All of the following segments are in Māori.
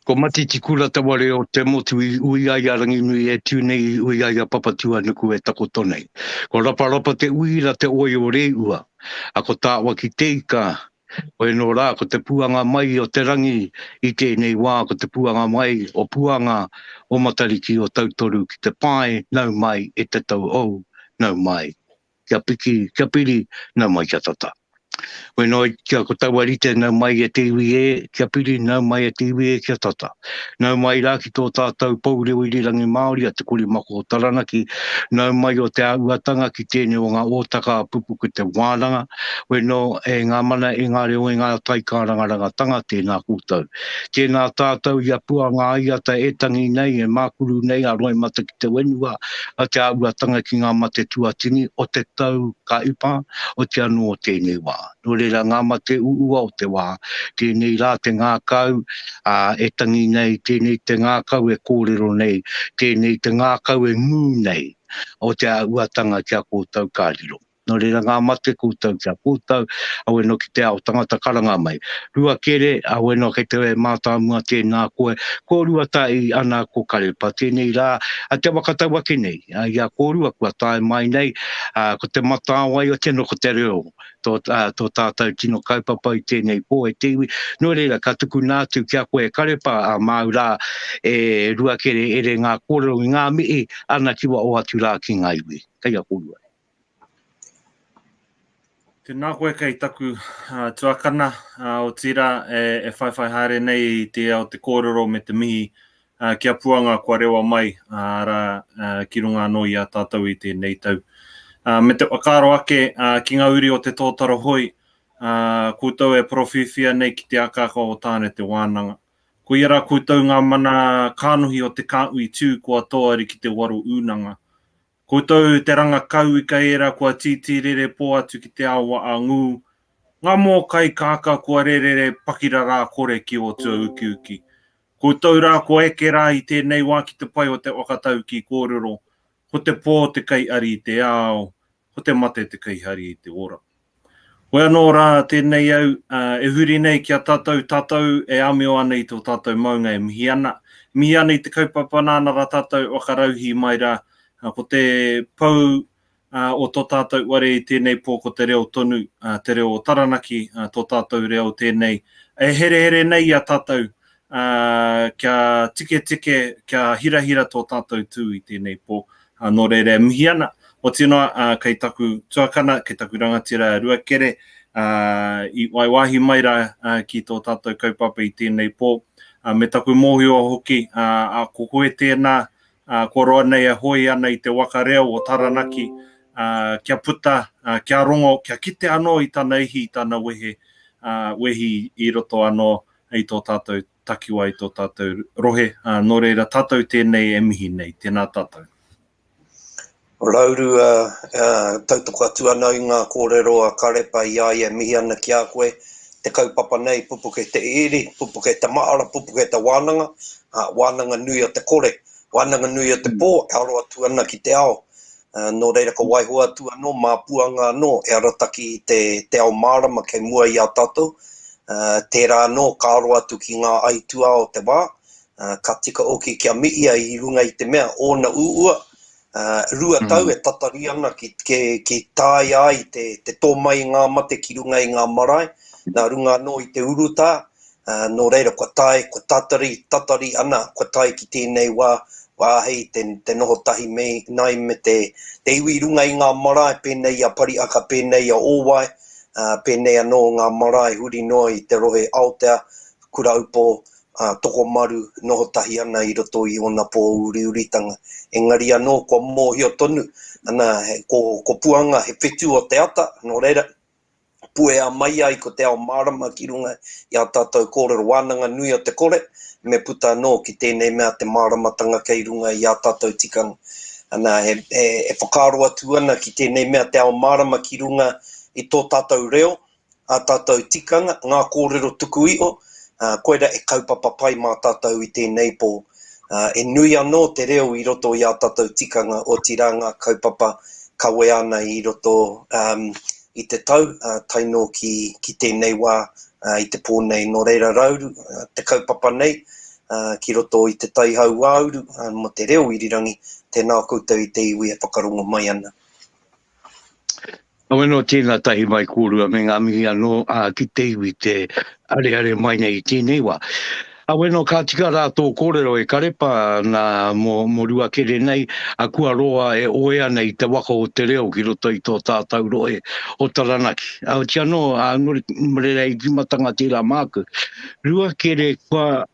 Ko mati tikula tawa reo te motu I uiaia rangi nui e tūnei uiaia papatua nuku e takoto nei. Ko rapa te uira te oi o reua. A ko tāua ki teika. O e no rā, ko te puanga mai o te rangi I tēnei wā, ko te puanga mai o puanga o matariki o tautoru ki te pai, nau mai e te tau au, nau mai. Kia piri, nau mai kia tata. Koe no kia ko tawarite nau mai e te iwi kia piri nau mai e te iwi kia tata. Nau mai rā ki tō tātou paureo I rirangi Māori a te kuri mako o Taranaki. Nau mai o te auatanga ki tēnei o ngā ōtaka Pupuke Te Wānanga. Koe no e ngā mana e ngā reo e ngā taikarangarangatanga tēnā kūtau. Tēnā tātou ia puanga ai ata e tangi nei e mākuru nei a roi mata ki te wenua a te auatanga ki ngā mate tuatini o te tau ka ipa o te anu o tēnei wā. No reira ngā mate uua o te wā, tēnei rā te ngā kau e tangi nei, tēnei te ngā kau e kōrero nei, tēnei te ngā kau e ngū nei, o te uatanga kia kōtau kāriro. No reira ngā mate kōtau kia kōtau, au e no ki te ao tangata karanga mai. Ruakere, au e no kei te mātāmua tēnā koe, ko ruatai ana ko Karepa, tēnei rā, a te wakatau ake nei, ia kōrua kua tae mai nei, ko te Mātāwai o tēnō ko te reo, tō tātou tino kaupapa I tēnei pō e te iwi. No reira, ka tuku nātu kia koe Karepa a maurā e ruakere ere ngā kōrero I ngā mii ana kiwa o atu rā ki ngā iwi. Kei a kōrua. Tēnā koe kei taku tuakana o tira e whaiwhai haere nei te ao te kōrero me te mihi kia puanga kua rewa mai ki runga no I a tātou I tēnei tau. Me te whakaro ake ki ngā uri o te tōtaro hoi, kūtau e profifia nei ki te akaka o tāne te wānanga. Ko ira kūtau ngā mana kānuhi o te kāui tū kua toari ki te waru unanga. Kūtau te ranga kau I ka era kua titirere pō atu ki te awa a ngū. Ngā mō kai kāka kua rerere pakira rā kore ki o tua uki. Kūtau rā kua eke rā I tēnei wā ki te pai o te wakatau ki kōrero. Ko te pō te kai ari I te ao, ko te mate te kai hari I te ora. Koe anō rā tēnei au, e huri nei kia tātou e amio ana I tō tātou maunga e mihi ana. Mihi ana I te kaupapa nāna rā tātou wakarauhi mai rā, ko te pau o tō tātou ware I tēnei pō ko te reo tonu, te reo o Taranaki, tō tātou reo tēnei. E here nei a tātou, kia tike, kia hira tō tātou tū I tēnei pō. No reire mihi ana, o tino kei taku tuakana, kei taku rangatira ruakere, I waiwahi mai rā ki tō tātou kaupapa I tēnei pō. Me taku mōhio hoki, a kokoe tēnā, ko roa nei a hoi ana I te waka reo o Taranaki, kia puta, kia rongo, kia kite anō I tāna ihi, I tāna wehi I roto anō I tō tātou takiwa I tō tātou rohe. No reira tātou tēnei e mihi nei, tēnā tātou. Rauru tautoko atu ana I ngā kōrero a Karepa I ai e mihi ana ki a koe, te kaupapa nei, Pupuke te iri, Pupuke te maara, Pupuke te Wānanga, Wānanga nui o te kore, Wānanga nui o te pō, e aro atu ana ki te ao. No reira ko waihoa atu anō, mā puanga anō, e arataki te ao mārama kei mua I a tātou, tērā anō, ka aro atu ki ngā aitua o te wā, ka tika oki kia miia I runga I te mea, ona uua, rua tau e tatari ana ki tāi ai te tōmai ngā mate ki runga I ngā marae, nā runga anō I te uruta, no reira kua tatari ana, kua tai ki tēnei wā hei te noho tahi nei me te iwi runga I ngā marae, pēnei a pari aka, pēnei a ōwai, pēnei anō ngā marae huri noa I te rohe Aotea, kura upo, toko maru noho tahi ana I roto I ona pō uritanga. Engari anō kua mōhio tonu, ana ko puanga he whetu o te ata, no reira, puea mai ai ko te ao marama ki runga I a tātou kōrero Wānanga nui o te kore, me puta anō ki tēnei mea te māramatanga kei runga I a tātou tikanga. Ana e whakaro atu ana ki tēnei mea te ao marama ki runga I tō tātou reo, a tātou tikanga, ngā kōrero tuku iho, koera e kaupapa pai mā tātou I tēnei pō. E nui anō te reo I roto I a tātou tikanga o tira ngā kaupapa kawe ana I roto I te tau, taino ki tēnei wā I te pō nei. No reira Rauru, te kaupapa nei, ki roto i te taihau Rauru, mo te reo irirangi, tēnā koutou i te iwi e whakarongo mai ana. Aweno tēnā tahi mai kōrua me ngā mihi anō ki te iwi te are mai nei tēnei wā. Aweno ka tika rātou kōrero e karepa nā mo ruakere nei, a kua roa e oea nei te waka o te reo ki roto i tō tātou roe o taranaki. Au tia no, nore mrerei kimatanga tērā māku. Ruakere kua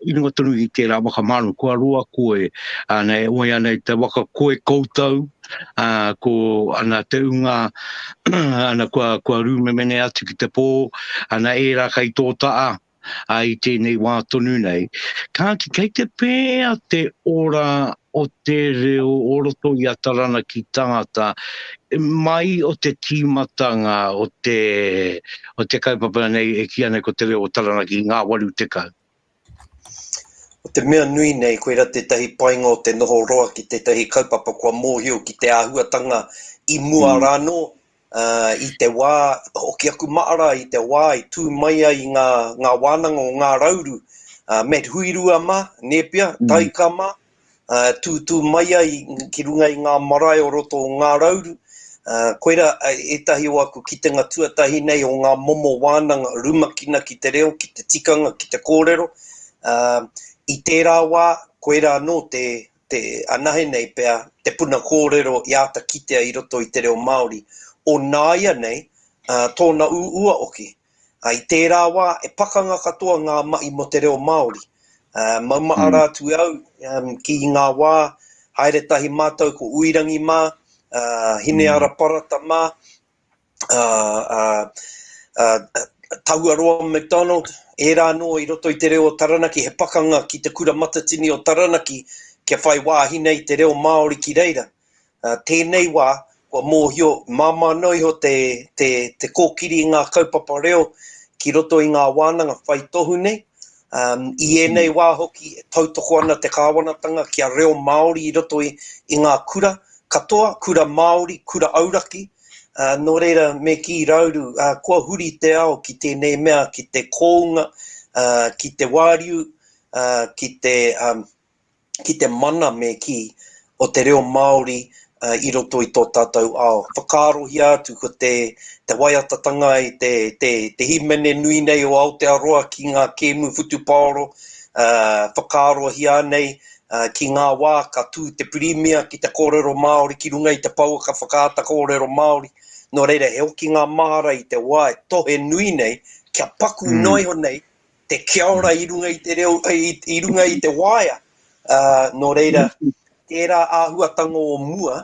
inunga tonu i tērā waka manu, kua roa koe, nei oea nei te waka koe koutou, ko ana te unga, ana kua rūmemene atu ki te pō, ana e rā kai tō taa, I tēnei wā tonu nei. Kāki, kei te pēa te ora o te reo oroto i a taranaki tangata, mai o te tīmatanga o te kaupapa nei e kia nei ko te reo o taranaki ngā waru te kau. O te mea nui nei, koe ra te tahi painga o te noho roa ki te tahi kaupapa kua mōhio ki te āhuatanga i mua rāno, i te wā, hoki aku maara i te wā, i tū mai ai ngā wānanga o ngā rauru, me huirua ma, nepia, taika ma, tū mai ai ki runga i ngā marae o roto o ngā rauru, koera e tahi o aku ki te ngā tuatahi nei o ngā momo wānanga, rumakina ki te reo, ki te tikanga, ki te kōrero, i tērā wā, koera no te anahe nei pēr, te puna kōrero i ata kitea i roto i te reo Māori, o nāia nei, tōna ua oki. I tērā wā, e pakanga katoa ngā mai mo te reo Māori. Mauma arātu au, ki ngā wā, haere tahi mātou ko uirangi mā, hine ara parata mā, Tauaroa McDonald, e rā no i roto i te reo o Taranaki, he pakanga ki te kura matatini o Taranaki, kia whai wāhine i te reo Māori ki reira. Tēnei wā, kua mōhio, māmanoi ho te kōkiri i ngā kaupapa reo, ki roto i ngā wānanga whai tohu nei. I enei wā hoki, tautoko ana te kāwanatanga kia reo Māori i roto i ngā kura katoa, kura Māori, kura auraki. Nō reira me ki Rauru, kua huri te ao ki tēnei mea, ki te kōunga, ki te wāriu, ki te mana me ki o te reo Māori i roto i tō tātou ao. Whakarohi atu ko te waiatatanga i te himene nui nei o Aotearoa ki ngā kēmu whutupāoro, whakarohi anei ki ngā wā ka tū te pirimia ki te kōrero Māori, ki runga i te pauaka whakaata kōrero Māori. Nō reira, he oki ngā mahara i te wā, e tohe nui nei, kia paku noiho nei, te kia ora i runga i te reo, i runga i te waia. Nō reira, tērā āhuatanga o mua,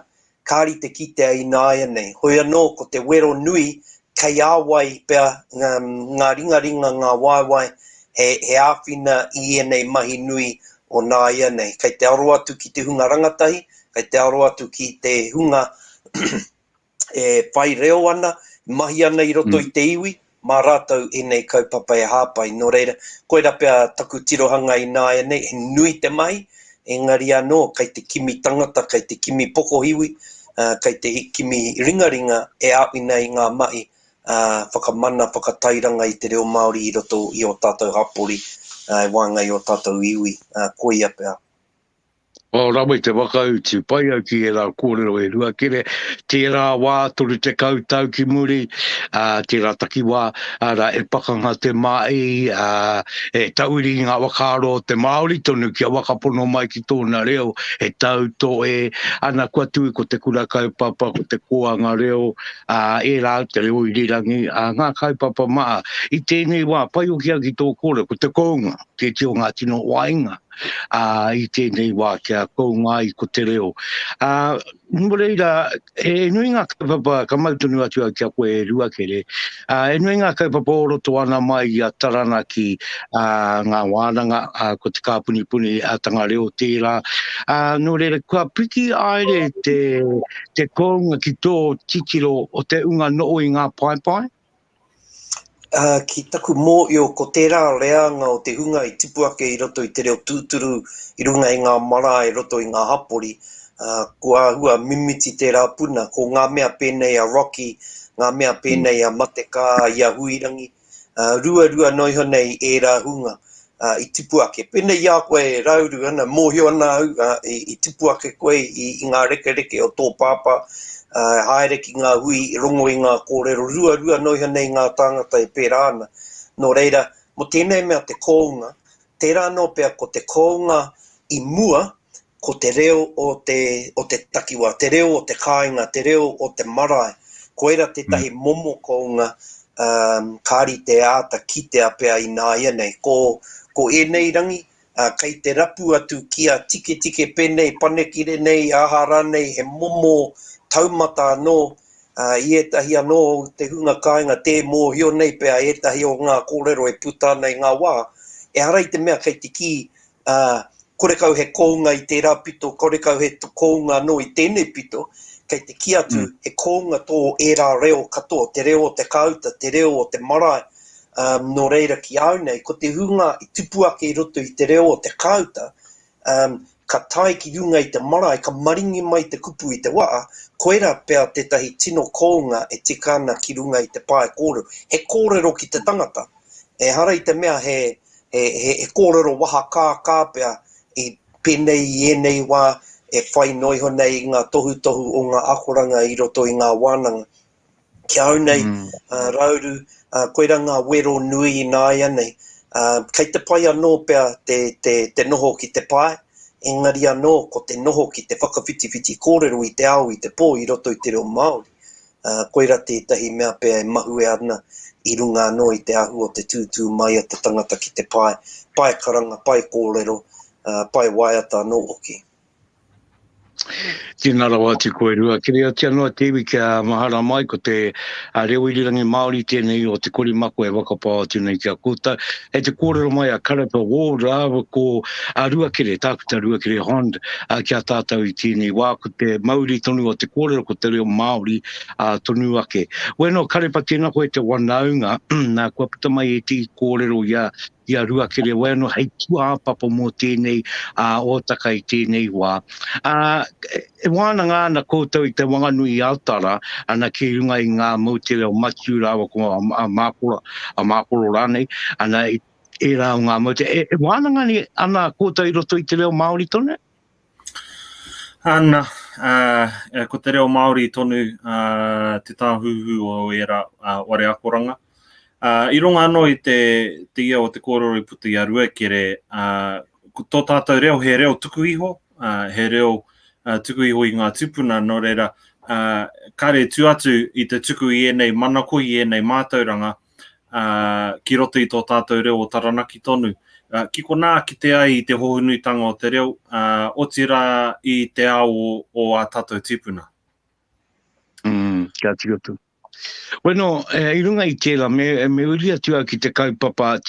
kāri te kitea i nāia nei. Hoi anō, ko te wero nui, kei āwai pēr ngā ringaringa, ngā waiwai, he āwhina i enei mahi nui o nāia nei. Kei te aro atu ki te hunga rangatahi, kei te aro atu ki te hunga e whai reo ana, mahi ana i roto i te iwi, mā rātou e nei kaupapa e hāpai. Nō reira, koera pēr taku tirohanga i nāia nei, e nui te mahi, engari anō, kei te kimi tangata, kei te kimi pokohiwi, kei te kimi ringaringa e āwina i ngā mai, whakamana, whakatairanga i te reo Māori i roto i o tātou hapori, wāngai o tātou iwi, koia pēr. O rawe te wakautu, pai au ki e rā kōrero e ruakere, tērā wā toru te kautau ki muri, tērā taki wā, rā e pakanga te mai, e tauri ngā wakaro te Māori tonu kia wakapono mai ki tōna reo, e tau tō e, ana kua tui ko te kura kaupapa, ko te koanga reo, e rā te reo i rirangi, ngā kaupapa maa, i tēnei wā, pai o kia ki tō kōrero, ko te kounga, te tio ngā tino wainga, i tēnei wā kia kounga i ko te reo. Mreira, e nui ngā kaupapa, ka mautonu atu au kia koe e ruakere, e nui ngā kaupapa o roto ana mai i a Taranaki, ngā wānanga, ko te kāpunipuni tanga reo tērā. Nō reira, kua piki aere te kounga ki tō titiro o te unga noo i ngā paipai? Ki taku mōio ko tērā reanga o te hunga i tipuake i roto i te reo tūturu i runga i ngā mara i roto i ngā hapori. Kua hua mimiti tērā puna, ko ngā mea pēnei a Rocky, ngā mea pēnei a Mateka, i a Huirangi. Rua noiho nei e rā hunga. I tipu ake. Pene ia koe Rauru ana, mōhio ana i tipu ake koe i ngā reke o tō pāpā, haere ki ngā hui, rongo i ngā kōrero, rua noiha nei ngā tāngata e pērā ana. Nō reira, mo tēnei mea te kounga, tērā no pea ko te kounga i mua, ko te reo o te takiwa, te reo o te kāinga, te reo o te marae. Koera tētahi momo kounga, kāri te āta ki te apea i nā ia nei. Ko enei rangi, kei te rapu atu kia tike penei, panekire nei, ahara nei, he momo taumata anō, i etahi anō te hunga kāinga, te mōhio nei pea etahi o ngā kōrero e puta nei ngā wā, e harai te mea kei te ki, kore kau he kounga i tērā pito, kore kau he kounga anō i tēnei pito, kei te ki atu he kounga tō e rā reo katoa, te reo o te kauta, te reo o te marae, no reira ki au nei, ko te hunga i tupu ake i roto i te reo o te kauta, ka tai ki runga i te marae, ka maringi mai te kupu i te waa, koera pea tētahi tino kounga e tika ana ki runga i te pae kōrero. He kōrero ki te tangata. E hara i te mea he kōrero waha kā pea i penei i enei wā e whai noiho nei ngā tohu o ngā akoranga i roto i ngā wānanga. Ki au nei, Rauru, koera ngā wero nui i nā ia nei. Kei te pai anō pea te noho ki te pae, engari anō ko te noho ki te whakawhitiwhiti kōrero i te au i te pō i roto i te reo Māori. Koera tētahi mea pea e mahue ana i runga anō i te ahu o te tūtū mai a te tangata ki te pae. Pae karanga, pae kōrero, pae waiata anō oki. Tēnā rawa te koe Ruakere, te anō te iwi kia mahara mai ko te reo irirangi Māori tēnei o te kori mako e wakapā tēnei kia kōta. E te kōrero mai a Karepa Wall rāwa ko Ruakere, tākuta Ruakere Hond, kia tātou i tēnei wā ko te Māori tonu o te kōrero ko te reo Māori tonu ake. Weno Karepa tēnā koe te wanaunga, nā kua puta mai e te kōrero ia Ruakere, wano hei tua papa mō tēnei o taka i tēnei wā. E wānanga ana koutou i te wanganui i Aotara, ana ki runga i ngā mautere o Matiu rāwa ko a Māporo rānei, ana e rā o ngā mautere. E wānanga ni ana koutou i roto i te reo Māori tonu? Ana, ko te reo Māori tonu, te tāhuhu o era ware akoranga. I runga anō i te ia o te kōrero i puta i a Ruakere, tō tātou reo he reo tuku iho, he reo tuku iho i ngā tupuna, no reira, kare tu atu i te tuku i enei manako i enei mātauranga, ki roto i tō tātou reo o Taranaki tonu. Kiko nā ki te ai i te hohunuitanga o te reo, o tira i te ao o a tātou tupuna. Kia tigatu. Bueno, i runga i tēra, me uri atua ki te kaupapa,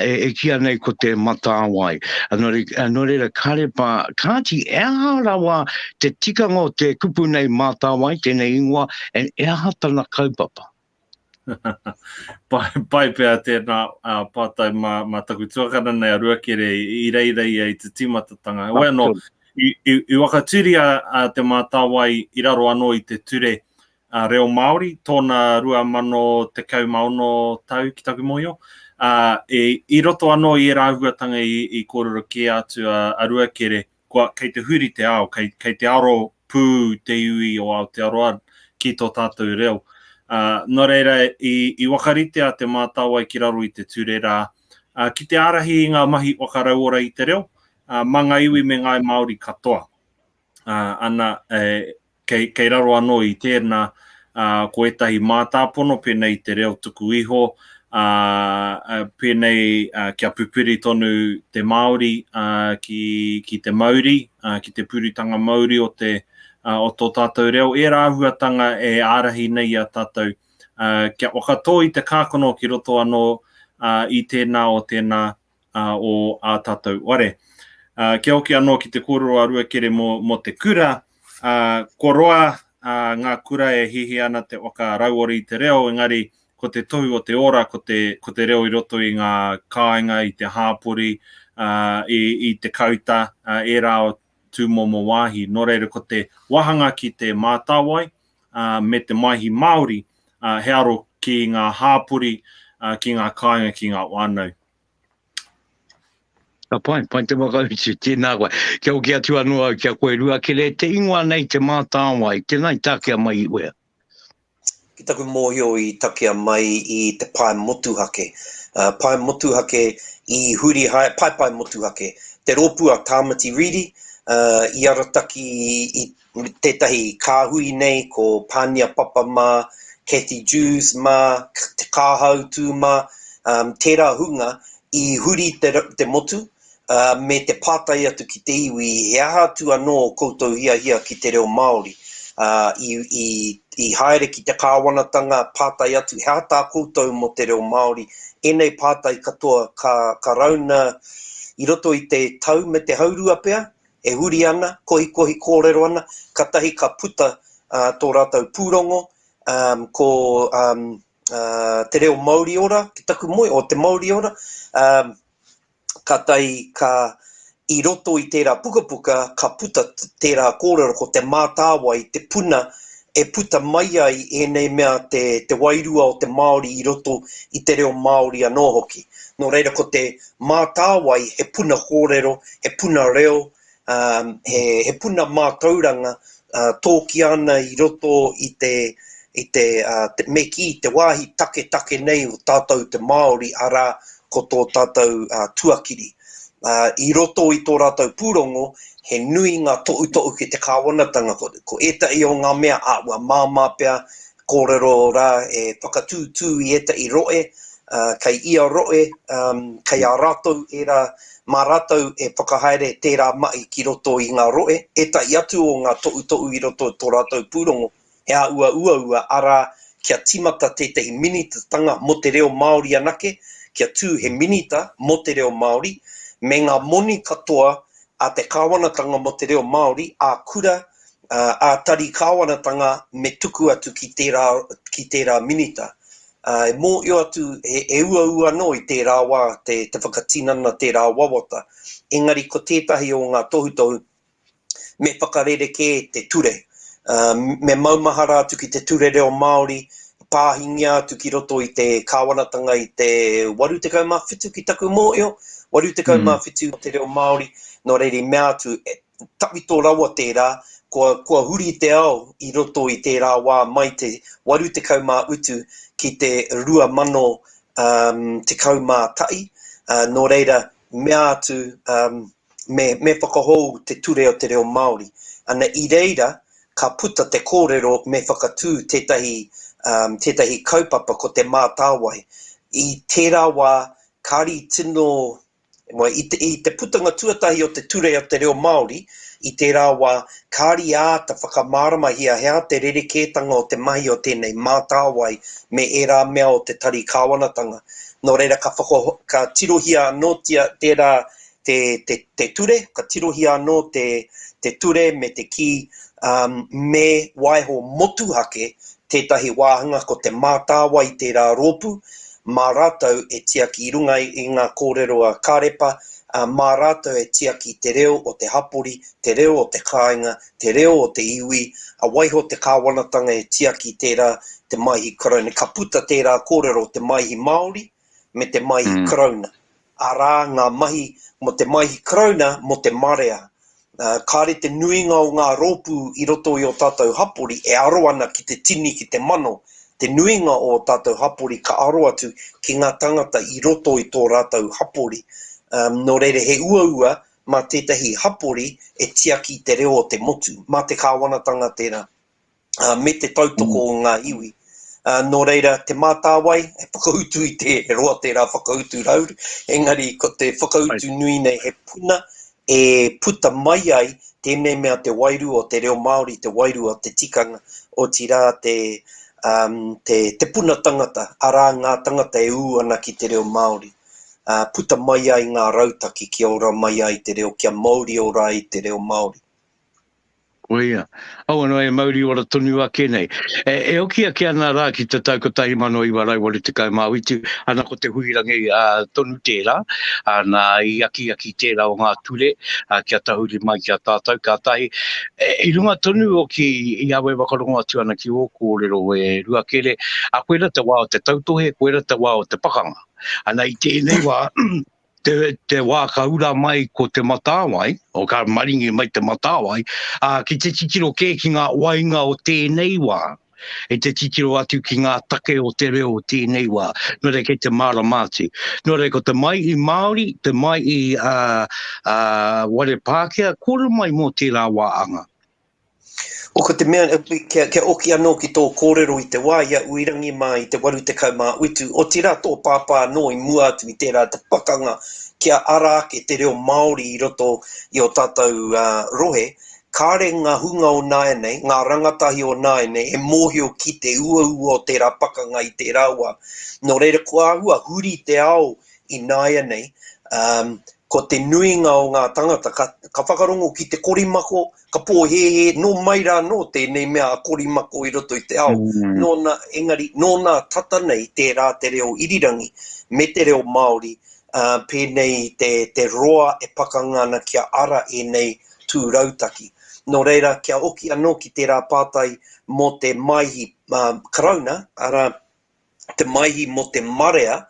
e kia nei ko te Mātāwai. Anō reira Karepa, kāti ea rawa te tikanga o te kupu nei Mātāwai, tēnei ingoa, e ea tana kaupapa. Pai pēr tēnā pātai mā taku tuakana nei a Ruakere i reirei i te timatatanga. Bueno, i wakaturi a te Mātāwai i raro anō i te ture reo Māori, tōna 2010 tau ki taku moio. I roto anō i rāhuatanga i kōrero ki atu a Ruakere, kei te huri te ao, kei te aro pū te iwi o Aotearoa ki tō tātou reo. Nō reira, i wakarite a te Mātāwai ki raro i te ture rā, ki te arahi i ngā mahi wakarauora i te reo, manga iwi me ngai Māori katoa. Ana, kei raro anō i tēnā, ko etahi mātāpono pēnei te reo tuku iho, pēnei kia pupuri tonu te Māori ki te Mauri, ki te puritanga Mauri o tō tātou reo. E rāhuatanga e ārahi nei a tātou. Kia wakato i te kākono ki roto anō i tēnā o a tātou ware. Kia oki anō ki te kōrero a Ruakere mo te kura, ko roa ngā kura e hihi ana te waka rauori i te reo, engari ko te tohu o te ora, ko te reo i roto i ngā kāinga, i te hāpori, i te kauta, e rā o tūmomo wāhi. Nō reira ko te wahanga ki te Mātāwai, me te maihi Māori, he aro ki ngā hāpori, ki ngā kāinga, ki ngā wānau. Pai te makauti, tēnā koe. Kia o kia tuanua, kia koe Ruakere, te ingoa nei te Mātāwai, tēnā I tākea mai I wea. Ki taku mōhio I takea mai I te pai motuhake. Pai motuhake I huri hai, pai motuhake. Te rōpua tāmati riri, I arataki I tētahi kāhui nei ko Pānia Papa mā, Kathy Jews mā, te kāhautu mā, tērā hunga I huri te motu, me te pātai atu ki te iwi, he aha tu anō koutou hia ki te reo Māori. I haere ki te kāwanatanga pātai atu, he aha tā koutou mo te reo Māori. Enei pātai katoa ka rauna I roto I te tau me te haurua pea, e huri ana, kohi kōrero ana, katahi ka puta tō rātou pūrongo, ko te reo Māori ora, ki taku moe o te Māori ora, katai ka I roto I tērā pukapuka, ka puta tērā kōrero ko te Mātāwai, te puna, e puta mai ai enei mea te wairua o te Māori I roto I te reo Māori anō hoki. Nō reira ko te Mātāwai, he puna kōrero, he puna reo, he puna mātauranga, tōki ana I roto I te meki, te wāhi take nei o tātou te Māori, arā ko tō tātou tuakiri. I roto I tō rātou pūrongo, he nui ngā to'u ki te kāwanatanga, ko etai o ngā mea āua māmā pea, kōrero rā e whakatūtū I etai roe, kei ia roe, kei a rātou e rā, mā rātou e whakahaere tērā mai ki roto I ngā roe, etai atu o ngā to'u I roto tō rātou pūrongo, he a ua, arā kia timata tētahi minitatanga mo te reo Māori anake, kia tū he minita mo te reo Māori, me ngā moni katoa a te kāwanatanga mo te reo Māori, a kura, a tari kāwanatanga me tuku atu ki tērā minita. Mō io atu e ua no I tērā wā, te whakatinana tērā wawata. Engari ko tētahi o ngā tohutohu, me whakarereke te ture. Me maumahara atu ki te ture reo Māori, pāhingi atu ki roto I te kāwanatanga I te 87 ki taku mōio, 87 o te reo Māori, no reiri mea atu, tawito rawa tērā, kua huri te ao I roto I tērā wā mai te 88 ki te 2,000 te kaumātai, no reira mea atu me whakahou te ture o te reo Māori. Ana I reira, ka puta te kōrero me whakatū tētahi kaupapa ko te Mātāwai. I tērā wā kāri tino, I te putanga tuatahi o te ture o te reo Māori, I tērā wā kāri āta whakamarama hea te rerekētanga o te mahi o tēnei Mātāwai me e rā mea o te tari kāwanatanga. Nō reira ka tirohia anō tērā te ture, ka tirohia anō te ture me te ki me waiho motuhake tētahi wāhanga ko te Mātāwai tērā rōpu, mā rātou e tiaki I runga I ngā kōrero a Karepa, mā rātou e tiaki te reo o te hapori, te reo o te kāinga, te reo o te iwi, a waiho te kāwanatanga e tiaki tērā te maihi karauna. Ka puta tērā kōrero te maihi Māori me te maihi karauna. Arā ngā mahi mo te maihi karauna mo te marea. Kāre te nuinga o ngā rōpū I roto I o tātou hapori e aro ana ki te tini ki te mano. Te nuinga o tātou hapori ka aro atu ki ngā tangata I roto I tō rātou hapori. No reire he ua mā tētahi hapori e tiaki te reo o te motu, mā te kāwanatanga tērā, me te tautoko o ngā iwi. No reira te Mātāwai, e whakautu I te roa tērā whakautu rauru, engari ko te whakautu nui nei he puna, e puta mai ai tēnei mea te wairu o te reo Māori, te wairu o te tikanga, o tira te puna tangata, arā ngā tangata e ana ki te reo Māori. Puta mai ai ngā rautaki ki ora mai ai te reo, kia Māori ora I te reo Māori. Oia. Aua no e mauri ora tonu ake nei. E okia ke ana rā ki te tau ko tahi mano I warai wale te kaumāwitu, ana ko te huirangi tonu tērā, ana I aki tērā o ngā ture, kia tahuri mai kia tātou, ka tahi. I runga tonu o ki I awe wakarongo atu ana ki o kōrero e Ruakere, a koera te wā o te tautohe, koera te wā o te pakanga. Ana I tēnei wā, te wākaura mai ko te Mātāwai, o ka maringi mai te Mātāwai, ki te titiro kē ki ngā wainga o tēnei wā. E te titiro atu ki ngā take o te reo o tēnei wā. Nō rei kei te Māramāti. Nō rei ko te mai I Māori, te mai I Ware Pākehā, kōrero mai mō tērā wāanga. O ko te mea, kia oki anō ki tō kōrero I te wā, ia uirangi mai I te waru te kaumā utu, o tira tō pāpā anō I mua atu I tērā te pakanga, kia ara ke te reo Māori I roto I o tātou rohe, kāre ngā hunga o nāia nei, ngā rangatahi o nāia nei, e mōhio ki te ua o tērā pakanga I tērā wā. Nō reira kua ahua huri te ao I nāia nei, ko te nuinga o ngā tangata, ka whakarongo ki te korimako, ka pōhehe, no mai rā no tēnei mea a korimako I roto I te ao. Nōna, engari, nōna tata nei tērā te reo irirangi, me te reo Māori, pēnei te roa e pakanga ana kia ara e nei tū rautaki. Nō reira, kia oki anō ki tērā pātai mō te maihi karauna, ara te maihi mō te marea,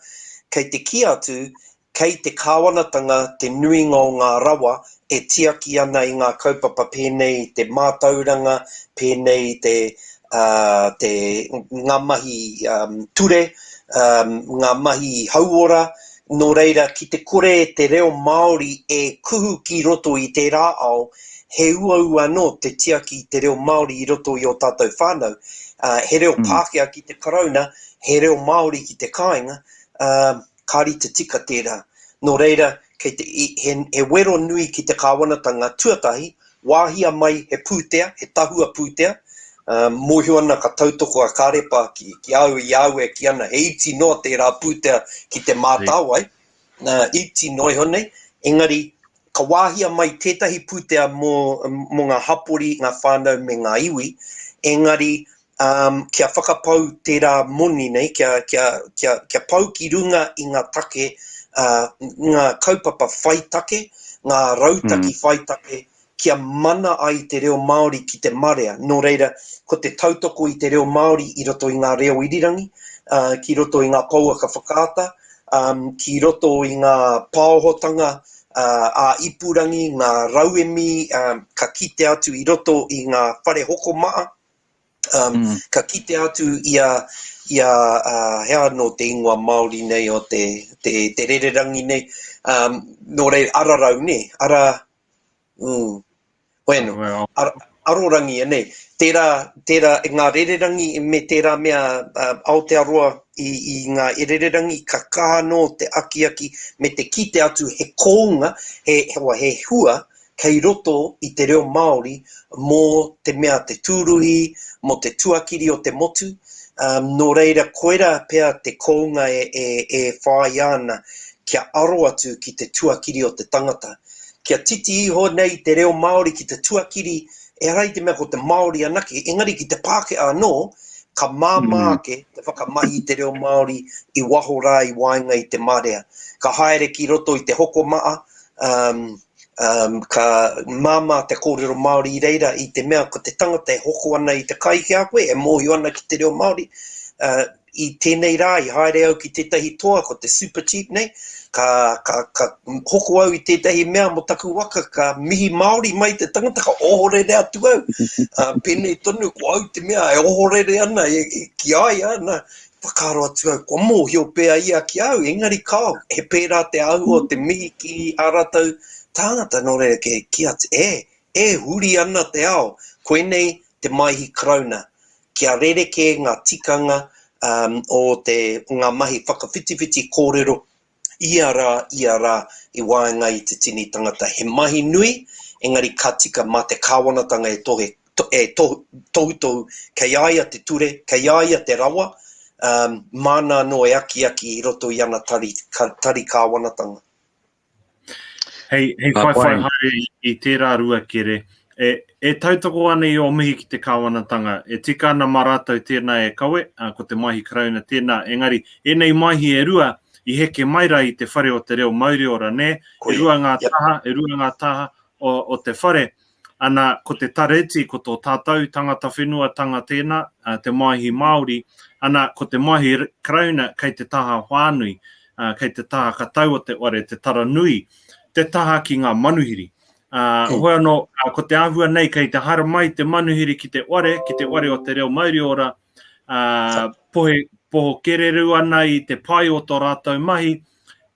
kei te ki atu, kei te kāwanatanga, te nuinga o ngā rawa, e tiaki ana I ngā kaupapa pēnei te mātauranga, pēnei te ngā mahi ture, ngā mahi hauora, nō reira ki te kore te reo Māori e kuhu ki roto I te rā ao, he ua no te tiaki te reo Māori I roto I o tātou whānau. He reo Pākehā ki te karauna, he reo Māori ki te kāinga, kāri te tika tērā. Nō reira, he wero nui ki te kāwanatanga tuatahi, wāhia mai he pūtea, he tahua pūtea, mōhio ana ka tautoko a Karepa ki au I au e ki ana, he iti noa tērā pūtea ki te Mātāwai, iti noi honei, engari, ka wāhia mai tētahi pūtea mō ngā hapori, ngā whānau me ngā iwi, engari kia whakapau tērā moni nei, kia pau ki runga I ngā take, ngā kaupapa whaitake, ngā rautaki whaitake, kia mana ai te reo Māori ki te marea. Nō reira, ko te tautoko I te reo Māori I roto I ngā reo irirangi, ki roto I ngā pauaka whakaata, ki roto I ngā pāohotanga, a ipurangi, ngā rauemi, ka kite atu I roto I ngā whare hoko maa, ka kite atu ia hea no te ingoa Māori nei o te rererangi nei, nō rei ararau nei, bueno, arorangi nei, tērā ngā rererangi me tērā mea Aotearoa I ngā rererangi ka kaha no te aki me te kite atu he kounga, he hua, kei roto I te reo Māori mō te mea te tūruhi, mō te tuakiri o te motu, nō reira koera pea te kounga e whai ana kia aro atu ki te tuakiri o te tangata. Kia titi iho nei te reo Māori ki te tuakiri, e rai te mea ko te Māori anake, engari ki te Pākehā anō, ka māmāke te whakamahi te reo Māori I waho rā I wainga I te marea. Ka haere ki roto I te hoko maa, ka māmā te kōrero Māori I reira I te mea ko te tangata e hoko ana I te kai ki a koe, e mōhio ana ki te reo Māori. I tēnei rā, I haere au ki tētahi toa, ko te super cheap nei, ka hoko au I tētahi mea mo taku waka, ka mihi Māori mai te tangata, ka ohorere atu au. Pēnei tonu, ko au te mea, e ohorere ana, ki ai ana, whakaro atu au, ko mōhio pēa ia ki au, engari kao, he pērā te au o te mihi ki a rātou tāngata, nō reira ki atu, huri ana te ao, koe nei te maihi karauna, kia rereke ngā tikanga o ngā mahi whakawhitiwhiti kōrero, ia rā I waenga I te tini tangata. He mahi nui, engari ka tika mā te kāwanatanga e tohutohu, kei aia te ture, kei aia te rawa, mana no e aki I roto I ana tari kāwanatanga. Hei whai haere I tērā ruakere, e tautoko ana I o mihi ki te kāwanatanga, e tika ana mā rātou tēnā e kaue, ko te mahi karauna tēnā, engari, nei mahi e rua, I heke maira I te whare o te reo Māori ora, ne? E rua ngā taha o te whare, ana ko te tareti, ko tō tātou tangata whenua tanga tēnā, te mahi Māori, ana ko te mahi karauna kei te taha whānui, kei te taha katau o te ware, te taranui, te taha ki ngā manuhiri. Hoi anō, ko te āhua nei, kei te hara mai te manuhiri ki te ware o te reo mauri ora, poho kereru ana i te pai o tō rātou mahi,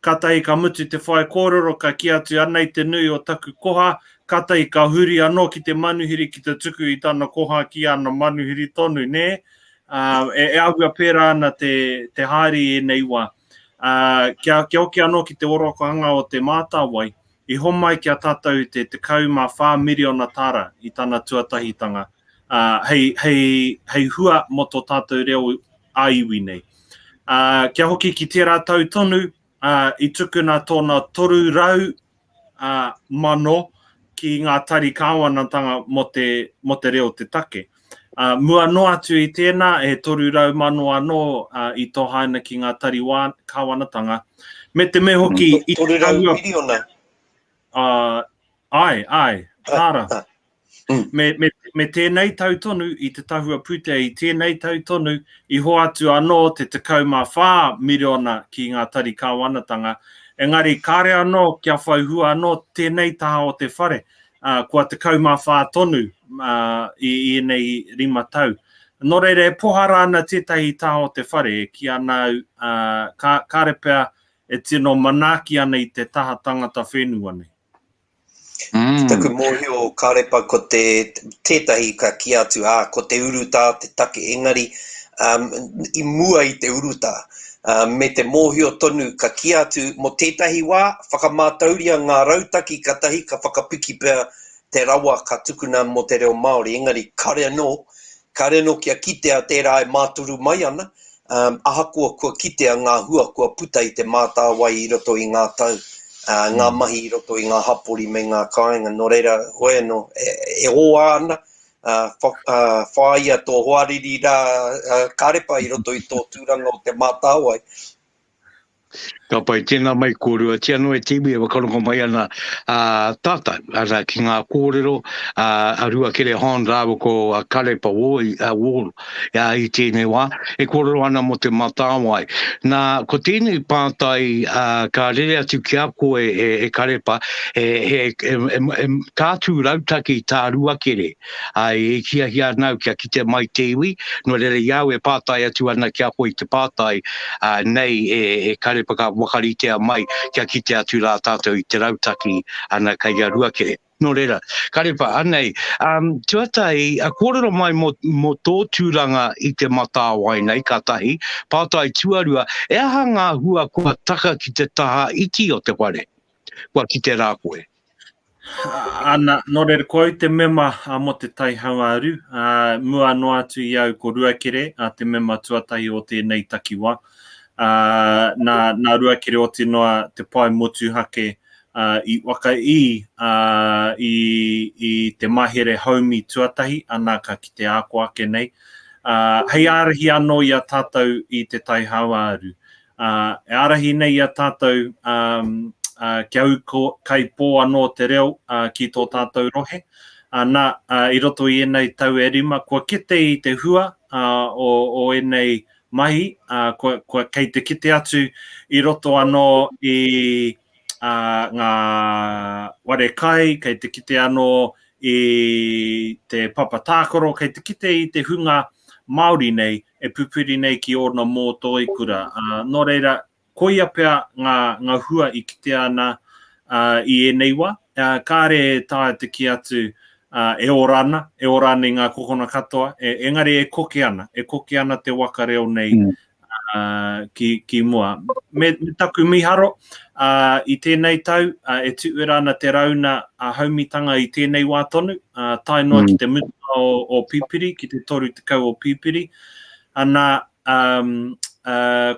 katai ka mutu te whai kōrero, ka ki atu ana i te nui o taku koha, katai ka huri anō ki te manuhiri ki te tuku i tāna koha ki ana manuhiri tonu, ne? E ahua pērā ana te haere e nei wā. Kia oki anō ki te orokohanga o te Mātāwai, I homai kia tātou te 14 miriona tāra i tāna tuatahitanga. Hei hua mo tō tātou reo aiwi nei. Kia hoki ki tērā tau tonu, I tukuna tōna 3 rau mano ki ngā tari kāwanatanga mo te reo te take. Mua no atu I tēnā e 3 rau mano anō I tō haina ki ngā tari kāwanatanga. Me te me hoki... 3 rau miriona? Ai, tāra. Me tēnei tautonu I te tahua pūtea I tēnei tautonu I ho atu anō te 14 miriona ki ngā tari kāwanatanga. Engari, kāre anō kia whauhua anō tēnei taha o te whare. Kua te 14 tonu I nei 5 tau. Nō reire, pohara ana tētahi taha o te whare ki anau kārepea e tino manaki ana I te taha tangata whenua nei. Taku mōhio karepa ko tētahi ka ki atu ko te uruta, te take engari, I mua I te uruta. Me te mōhio tonu ka ki atu mo tētahi wā, whakamātauria ngā rautaki katahi ka whakapiki pēr te rawa ka tukuna mo te reo Māori. Engari, kare anō kia kitea tērā e māturu mai ana, ahakoa kua kitea ngā hua kua puta I te Mātāwai I roto I ngā tau. Ngā mahi I roto I ngā hapori me ngā kāinga. Nō reira, hoi anō, e hoa ana, whaia tō hoariri rā karepa I roto I tō tūranga o te Mātāwai. Ka pai tēnā mai kōrua, tia no e tiwi e wakarongo mai ana tātai, ara ki ngā kōrero, a Ruakere Hond rāua ko Karepa Wall, I tēnei wā, e kōrero ana mo te Mātāwai. Nā, ko tēnei pātai, ka rere atu ki a koe e Karepa, kātū rautaki tā Ruakere, e kia hia nau kia ki te mai te iwi, no rere iau e pātai atu ana ki a koe I te pātai, nei e Karepa ka wakaritea mai kia kite atu rā tātou I te rautaki ana kai a Ruakere. Nō reira, Karepa, anei, tuatai, kōrero mai mo tō tūranga I te Mātāwai nei, katahi, pātai tuarua, e aha ngā hua kua taka ki te taha iti o te ware, kua ki te rā koe. Ana, nō reira, koe te mema mo te tai hauaru, mua no atu I au ko Ruakere, te mema tuatahi o tēnei takiwa. Nā Ruakere o te noa te pai motu hake I waka I te mahere haumi tuatahi, ana ka ki te ako ake nei. Hei arahi anō I a tātou I te tai hauaru. E arahi nei I a tātou kia au kai pō anō te reo ki tō tātou rohe. Nā, I roto I enei tau e rima, kua kite I te hua o enei mahi, kei te kite atu I roto anō I ngā ware kai, kei te kite anō I te papatākoro, kei te kite I te hunga Māori nei, e pupuri nei ki ona mō tō I kura. Nō reira, koia pea ngā hua I kite ana I enei wā, kāre tāia te ki atu e orana I ngā kokona katoa, engari e koke ana te waka reo nei ki mua. Me taku miharo, I tēnei tau, e tuera ana te rauna haumitanga I tēnei wā tonu, tai noa ki te muta o pipiri, ki te toru te kau o pipiri, ana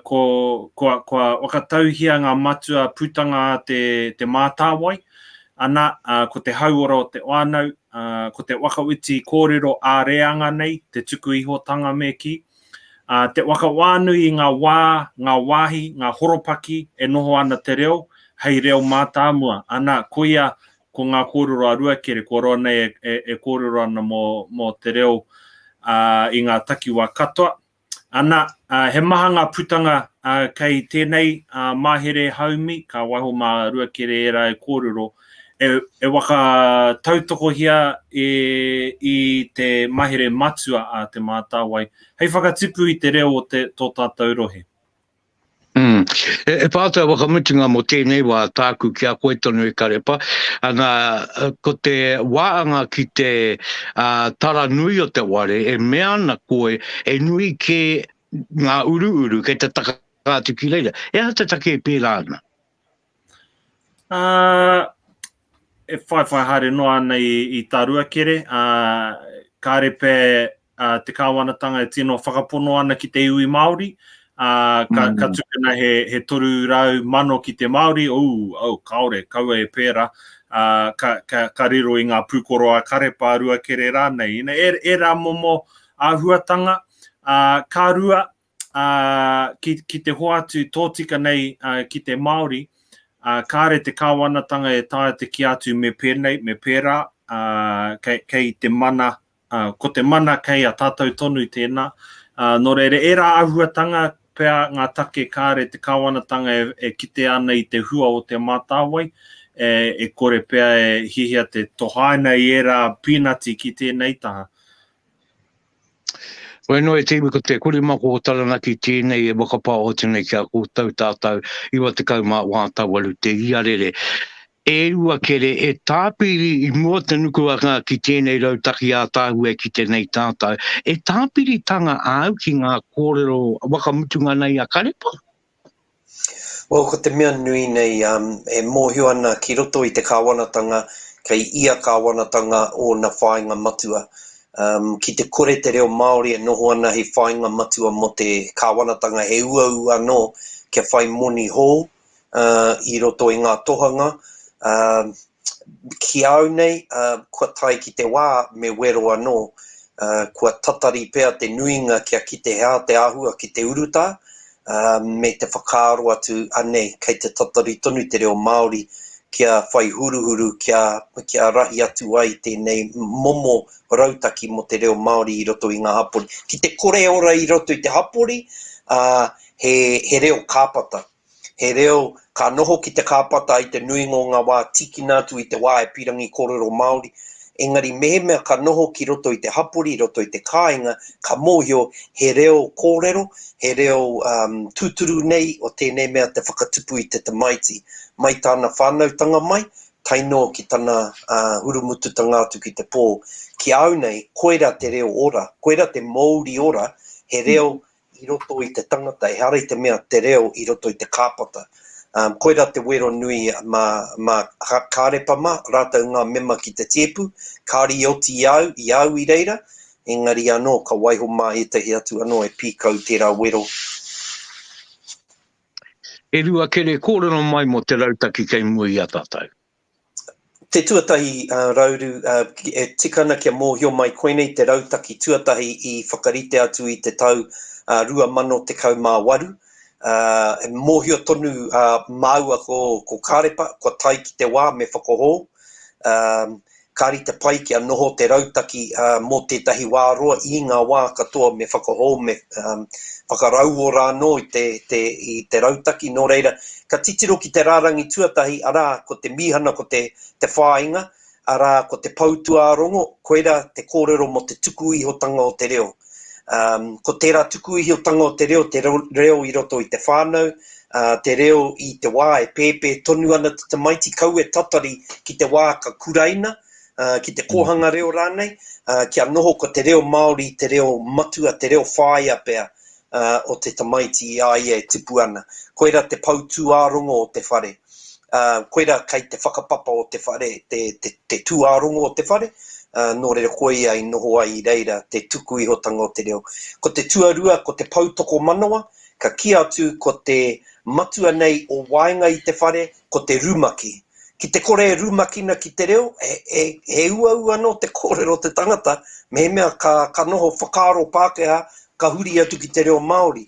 kua wakatauhia ngā matua putanga te Mātāwai, ana ko te hauora o te wānau, ko te wakawiti kōrero āreanga nei, te tuku ihotanga me ki. Te wakawānui ngā wāhi, ngā horopaki, e noho ana te reo, hei reo mātāmua. Ana koia ko ngā kōrero a Ruakere, ko roa nei e kōrero ana mo te reo I ngā takiwā katoa. Ana, he maha ngā putanga kei tēnei mahere haumi, ka waiho mā ruakere era e kōrero, e waka tautoko hia i te mahere matua a te Mātāwai. Hei whakatipu i te reo o tō tātou rohe. E pātai wakamutinga mo tēnei wā tāku ki a koe tonu e Karepa. Ana, ko te wāanga ki te tara nui o te ware, e mea na koe, e nui ke ngā uru, ke te takātu ki leira. E hata take e pēra ana? E whai haere noa nei i tā ruakere. Karepe te kāwanatanga e tino whakapono ana ki te iwi Māori. Ka tukana he toru rau mano ki te Māori, kaore, kaua e pēra, ka riro i ngā pūkoro a Karepa ruakere rānei. E rā momo huatanga, ka rua ki te hoatu tōtika nei ki te Māori, kāre te kāwanatanga e tāia te ki atu me pēra, kei te mana, ko te mana kei a tātou tonu tēnā. Nō reire, e rā ahuatanga pēr ngā take kāre te kāwanatanga e kite ana i te hua o te Mātāwai, e kore pēr e hihia te tohaina i e rā pīnati ki tēnei taha. Wai no e tēmi ko te kurimako o taranaki tēnei e wakapā o tēnei kia kōtau tātou iwa te kaumā wātawaru te iarere. E ruakere e tāpiri i mua te nukuanga ki tēnei rautaki a tāhu e ki tēnei tātou. E tāpiri tanga au ki ngā kōrero wakamutunga nei a Karepa? Ko te mea nui nei e mōhio ana ki roto i te kāwanatanga, kei ia kāwanatanga o na whāinga matua. Ki te kore te reo Māori e noho ana he whāinga matua mo te kāwanatanga he ua no kia whai moni hō i roto i ngā tohanga. Ki au nei, kua tai ki te wā me wero anō, kua tatari pēr te nuinga kia ki te hea, te āhua ki te uruta, me te whakaaro atu anei kei te tatari tonu te reo Māori, kia whai huruhuru, kia rahi atu ai tēnei momo rautaki mo te reo Māori i roto i ngā hapori. Ki te kore ora i roto i te hapori, he reo kāpata. He reo ka noho ki te kāpata i te nuinga o ngā wā tikina atu i te wā e pirangi kōrero Māori. Engari mehemea ka noho ki roto i te hapori, roto i te kāinga, ka mōhio he reo kōrero, he reo tūturu nei o tēnei mea te whakatupu i te tamaiti. Mai tāna whānautanga mai, taino ki tāna hurumutu tangātu ki te pō. Ki au nei, koera te reo ora, koera te Māori ora, he reo i roto i te tangata, e hara i te mea te reo i roto i te kāpata. Koera te wero nui ma Karepa ma, rātou ngā mema ki te tiepu, kāri oti i au i reira, engari anō ka waiho mā e tehi atu anō e pīkau tērā wero. E ruakere kōrero mai mo te rautaki kei mui a tātou. Te tuatahi, Rauru, e tikana kia mōhio mai koenei te rautaki tuatahi i whakarite atu i te tau 2018. Mōhio tonu māua ko Karepa, ko tai ki te wā me whakaho. Kāri te pai ki a noho te rautaki mō tētahi wā roa i ngā wā katoa me whakaho, me whakarau o rāno i te rautaki. Nō reira, ka titiro ki te rārangi tuatahi, arā ko te mihana, ko te whāinga, arā ko te pautua rongo, koera te kōrero mo te tuku ihotanga o te reo. Ko tērā tuku ihotanga o te reo i roto i te whānau, te reo i te wā e pēpē tonu ana te maiti, kau e tatari ki te wā ka kuraina, ki te kohanga reo rānei, kia noho ko te reo Māori, te reo matua, te reo whāia pēr o te tamaiti i ai e tipu ana. Koera te pautu ārongo o te whare. Koera kei te whakapapa o te whare, te tū ārongo o te whare, nō reira koe ai noho ai i reira te tuku ihotanga o te reo. Ko te tuarua, ko te pautoko manawa, ka ki atu ko te matua nei o wainga i te whare, ko te rumaki. Ki te kore rumakina ki te reo, he ua no te kōrero te tangata, mehemea ka noho whakaaro Pākehā, ka huri atu ki te reo Māori.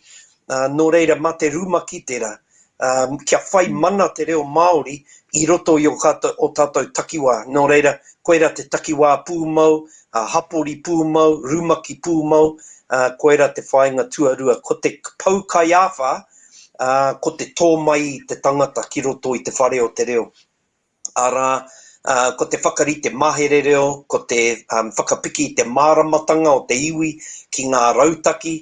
Nō reira, mā te rumaki tērā, kia whai mana te reo Māori I roto I o tātou takiwā. Nō reira, koera te takiwā pūmau, hapori pūmau, rumaki pūmau, koera te whainga tuarua. Ko te pau kaiawha, ko te tō mai te tangata ki roto I te whare o te reo. Ara, ko te whakarite mahere reo, ko te whakapiki te māramatanga o te iwi ki ngā rautaki,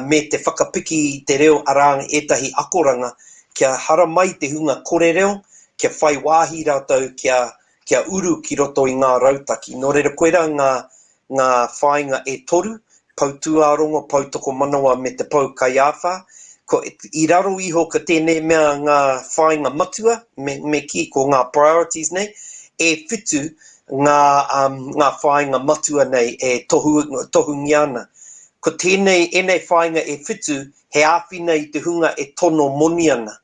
me te whakapiki te reo arang etahi akoranga, kia hara mai te hunga kōrero, kia whai wāhi rātou, kia uru ki roto I ngā rautaki. Nō reira koera ngā whainga toru, pautuarongo, pautoko manawa me te pau kaiawha. I raro iho ka tēnei mea ngā whainga matua, me ki ko ngā priorities nei, whitu ngā whainga matua nei tohu ngiana. Ko tēnei enei whainga whitu, he āwhina I te hunga tono moni ana.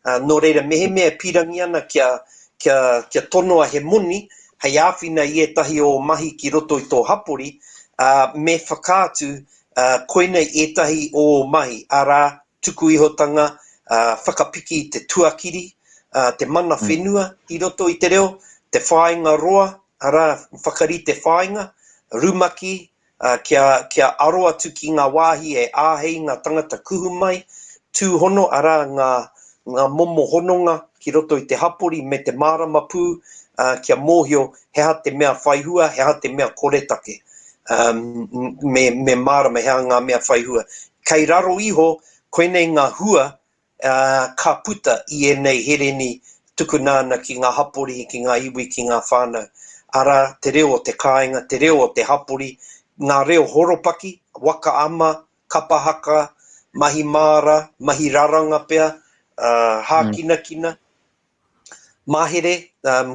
Nō reira mehe mea pirangi ana kia tonoa he moni, hei āwhina I etahi o mahi ki roto I tō hapori, me whakātu koinei etahi o mahi, ara tuku ihotanga, whakapiki te tuakiri, te mana whenua I roto I te reo, te whainga roa, ara whakarite whainga, rumaki, kia aro atu ki ngā wāhi āhei ngā tangata kuhu mai, tūhono ara ngā momo hononga ki roto I te hapori me te marama pū, kia mōhio hea te mea whaihua, hea te mea koretake, me marama hea ngā mea whaihua. Kei raro iho, koenei ngā hua ka puta I enei hereni tukunana ki ngā hapori, ki ngā iwi, ki ngā whānau. Ara te reo o te kāinga, te reo o te hapori, ngā reo horopaki, waka ama, kapahaka, mahi māra, mahi raranga pea, hākina, mahere,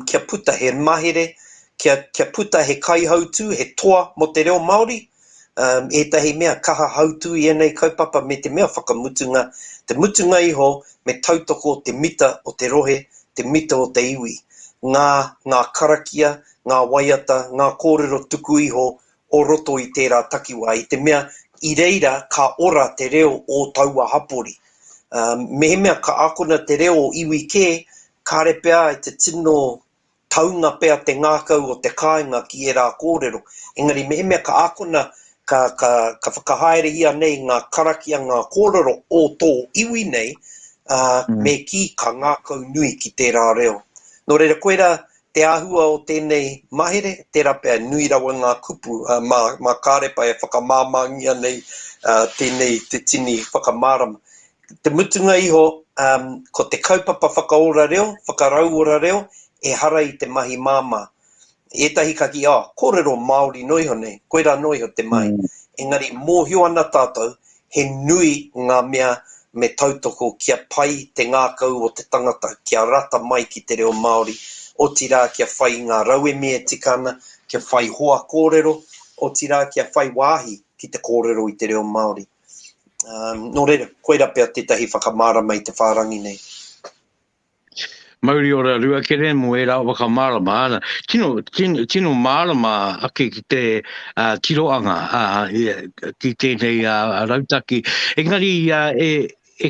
kia puta he mahere, kia puta he kaihautu, he toa mo te reo Māori, etahi mea kaha hautu I enei kaupapa me te mea whakamutunga, te mutunga iho me tautoko te mita o te rohe, te mita o te iwi. Ngā karakia, ngā waiata, ngā kōrero tuku iho o roto I tērā takiwā, I te mea I reira ka ora te reo o taua hapori. Mehe mea ka akona te reo o iwi ke, kāre pea I te tino taunga pea te ngākau o te kāinga ki rā kōrero. Engari mehe mea ka akona ka whakahaere ia nei ngā karakia, ngā kōrero o tō iwi nei, me ki ka ngākau nui ki tērā reo. Nō reira koera te āhua o tēnei mahere, tērā pea nui rawa ngā kupu, mā kārepa whakamāmangia nei tēnei te tini whakamārama. Te mutunga iho, ko te kaupapa whakaora reo, whakarauora reo, hara I te mahi māma. Etahi kaki, kōrero Māori noiho nei, koera noiho te mai. Engari, mōhio ana tātou, he nui ngā mea me tautoko kia pai te ngākau o te tangata, kia rata mai ki te reo Māori, o tira kia whai ngā raue mea tikana, kia whai hoa kōrero, o tira kia whai wāhi ki te kōrero I te reo Māori. Nō reira, koera pea tētahi whakamārama I te whārangi nei. Mauri ora Ruakere mo rā whakamārama ana. Tino mārama ake ki te tiroanga ki tēnei rautaki. Engari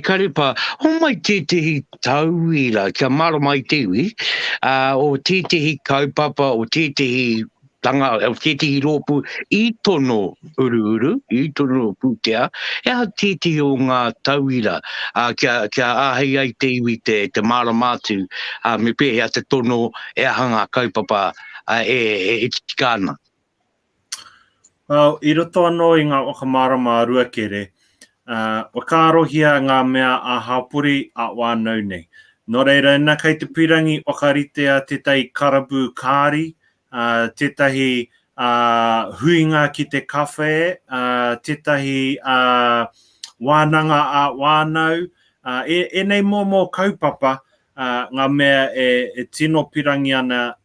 karepa, homai tētehi tauira kia mārama I te iwi, o tētehi kaupapa, o tētehi tanga, o tētehi rōpu, I tono uru, I tono pūtea, ea tētehi o ngā tauira, kia āhei ai te iwi te māramātu, me pēhea te tono, ea hanga kaupapa, tikāna. Well, I roto anō I ngā whakamārama Ruakere, wakarohia ngā mea a hapuri a wānau nei. Nō reira, nā kei te pirangi wakaritea tētai karabu kāri, tētahi huinga ki te kawhe, tētahi wānanga a wānau, nei mō kaupapa, ngā mea tino pirangi ana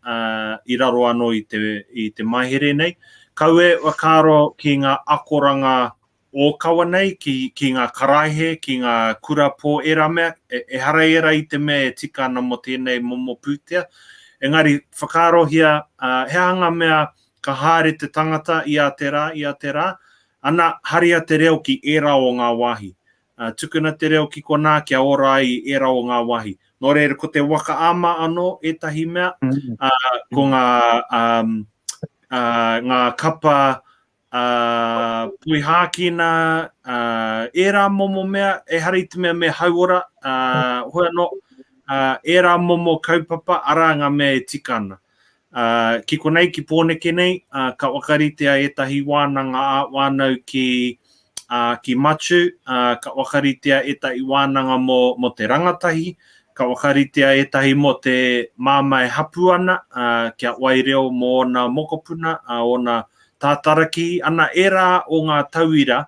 I raro anō I te mahere nei. Kaue wakaro ki ngā akoranga o kawa nei, ki ngā karaihe, ki ngā kura pō era mea, hara era I te mea tikana mo tēnei momo pūtea. Engari, whakarohia, heanga mea ka haere te tangata I a te rā, ana haria te reo ki era o ngā wāhi. tukuna te reo ki kona kia ora ai e rao ngā wahi. Nō reira, ko te waka ama anō e tahi mea, ko ngā kapa pui hākina, e rā momo mea, e hari te mea me hauora, hoi anō, e rā momo kaupapa, ara ngā mea e tikana. Ki konei, ki pōneke nei, ka wakaritea e tahi wānanga a wānau ki Machu, ka wakaritea e tahi wānanga mo te rangatahi, ka wakaritea e tahi mo te māmai hapuana, kia waireo mo ona mokopuna, ona tātaraki, ana e rā o ngā tauira,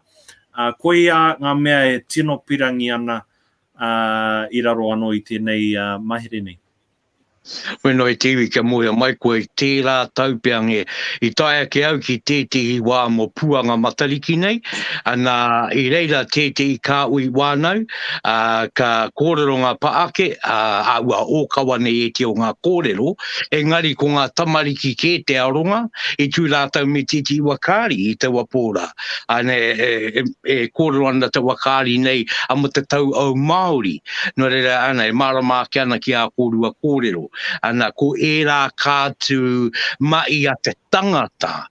koe a ngā mea e tino pirangi ana i raro anō i tēnei mahere nei. Weno e tiwi kia moia mai koe tē rā taupeange i taia ke au ki tētihi wā mo puanga matariki nei, ana i reira tētihi kā ui wānau, ka kōrero ngā paake, ua o kawane e te o ngā kōrero, engari ko ngā tamariki ke te aronga, i tū rātau me tētihi wakari i te wapōra, ane e kōrero ana te wakari nei, amo te tau au Māori, no reira ana e marama ke ana ki a kōrua kōrero, ana ko e rā kātu mai a te tangata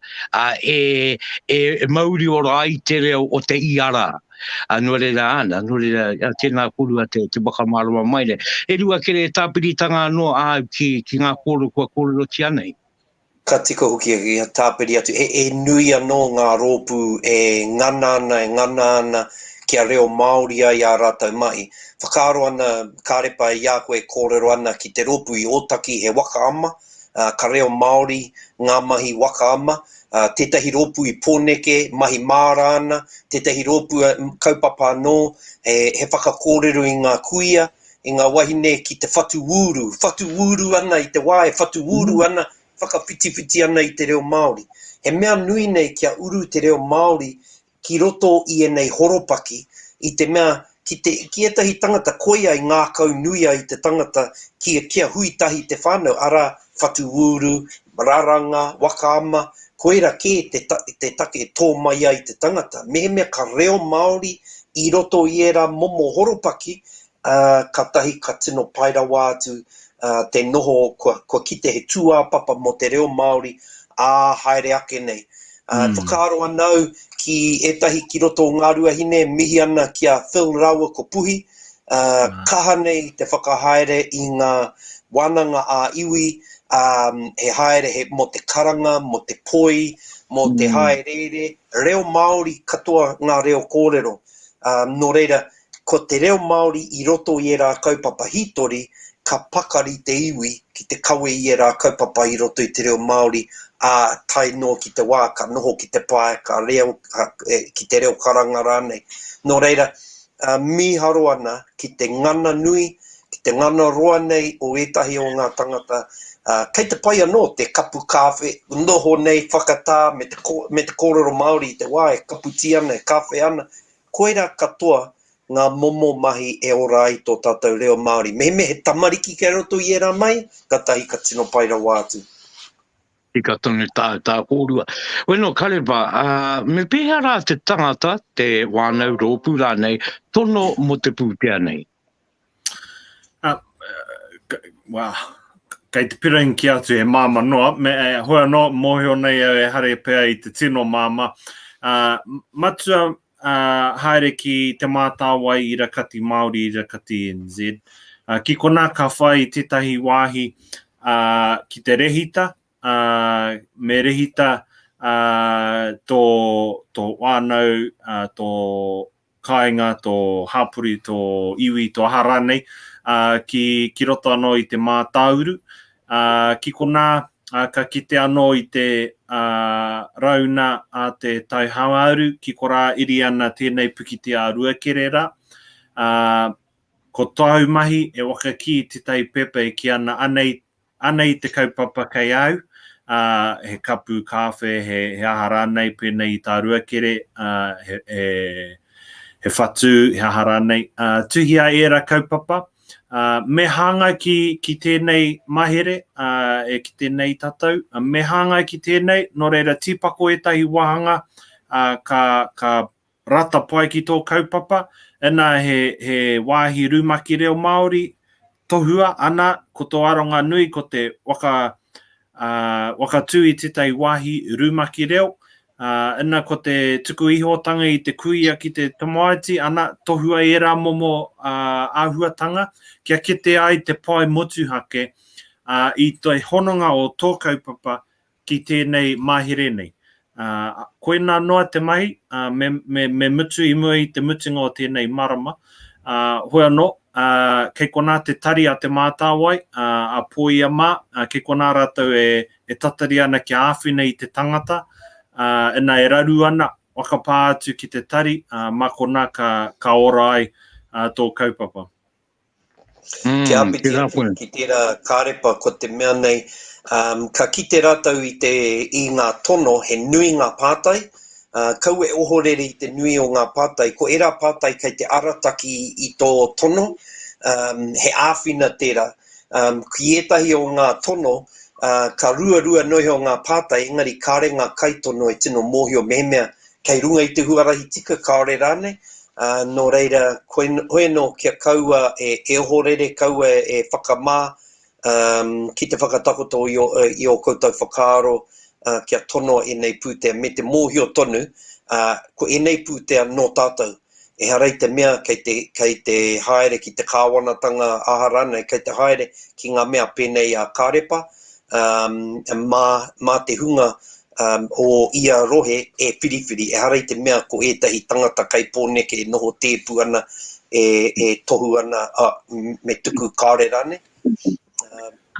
e mauri ora ai te reo o te iara. No reira ana, no reira tēnā kōrua te wakamarama mai ne. E Ruakere e tāpiritanga anō ki ngā kōrero kua kōrero ki anei. Ka tika hoki a tāpiri atu. E nui anō ngā rōpū e ngana ana kia reo Māori ai a rātou mai. Whakaaro ana Karepa i a koe kōrero ana ki te rōpū i ōtaki he waka ama, ka reo Māori ngā mahi waka ama, tētahi rōpū i pōneke, mahi māra ana, tētahi rōpū kaupapa anō, he whakakōrero i ngā kuia, i ngā wahine ki te whatu wūru ana i te wā, whatu wūru ana, whakawhitiwhiti ana i te reo Māori. He mea nui nei kia uru te reo Māori ki roto i e nei horopaki, i te mea ki etahi tangata koia i ngā kau nuia i te tangata kia huitahi te whānau, ara whatu wūru, raranga, wakaama, koera ke te take e tō mai ai te tangata. Mea ka reo Māori i roto i era momo horopaki, ka tahi ka tino pairawa atu, te noho kua kite he tūāpapa mo te reo Māori, haere ake nei. Whakaaro anau ki etahi ki roto o ngā ruahine, mihi ana kia Phil Rāua ko puhi, kaha nei te whakahaere i ngā wānanga a iwi, he haere mo te karanga, mo te poi, mo te haerere, reo Māori katoa ngā reo kōrero. No reira, ko te reo Māori i roto i e rā kaupapa hitori, ka pakari te iwi ki te kawe i e rā kaupapa i roto i te reo Māori, tai no ki te wā, ka noho ki te pae, ka reo, ki te reo karanga rānei. No reira, mi haro ana ki te ngana nui, ki te ngana roa nei o etahi o ngā tangata, kei te pai anō te kapu kāwhe, noho nei whakatā me te kōrero Māori i te wā, e kapu ti ana, e kāwhe ana. Koera katoa ngā momo mahi e ora ai tō tātou reo Māori. Me he tamariki ke roto i e rā mai, ka tahi ka tino paira wātu. I ka tonu tā kōrua. Weno, Karepa, me pēhea rā te tangata, te wānau rōpū rānei, tono mo te pūtea nei? Kei te pirangi ki atu e māma noa, hoi anō mōhio nei e hare pēa i te tino māma. Matua haere ki Te Mātāwai i rakati Māori i rakati NZ. Ki kona ka whai tētahi wāhi ki te rehita, me rehita tō wānau, tō kāinga, tō hāpuri, tō iwi, tō haranei, ki roto anō i te mātauru. Ki kona ka kite anō i te rauna a te tauhauauru, ki korā iri ana tēnei pukiti a Ruakere rā. Ko tau mahi e waka ki tētai pepe ki ana anei te kaupapa kei au, he kapu kāwhe, he aha rānei pēnei i tā Ruakere, he whatu, he aha rānei. Tuhia e ra kaupapa, me hanga ki tēnei mahere, ki tēnei tatau, me hanga ki tēnei, no reira tīpako e tahi wahanga, ka rata pai ki tō kaupapa, ina he wāhi rūmaki reo Māori tohua ana ko tō aronga nui ko te wakatū i tētai wāhi rūmaki reo, ina ko te tuku ihotanga i te kuia ki te tamaiti, ana tohua e rā momo āhuatanga, kia kete ai te pai motuhake i te hononga o tō kaupapa ki tēnei mahere nei. Koe nā noa te mahi, me mutu i mua i te mutunga o tēnei marama. Hoi anō, kei kona te tari a te Mātāwai, a pōia mā, kei kona rātou e tatari ana ki āwhina i te tangata, ina e raru ana, wakapā atu ki te tari, mā kona ka ora ai tō kaupapa. Ki apiti atu ki tērā karepa ko te mea nei, ka kite rātou i ngā tono, he nui ngā pātai, kau e ohorere i te nui o ngā pātai, ko era pātai kei te arataki i tō tono, he āwhina tērā. Ki etahi o ngā tono, ka rua noi o ngā pātai, engari kāre ngā kaitono e tino mōhio mehemea, kei runga i te huarahi tika kaore rāne, nō reira, hoi no kia kaua e ohorere, kaua e whakamā, ki te whakatakoto i o koutou whakaaro kia tono e nei pūtea me te mōhio tonu, ko e nei pūtea no tātou. E harei te mea kei te haere ki te kāwanatanga aharane, kei te haere ki ngā mea pēnei a karepa, mā te hunga o ia rohe e whiriwhiri. E harei te mea ko etahi tangata kei pōneke e noho tēpu ana, e tohu ana me tuku kāre rane.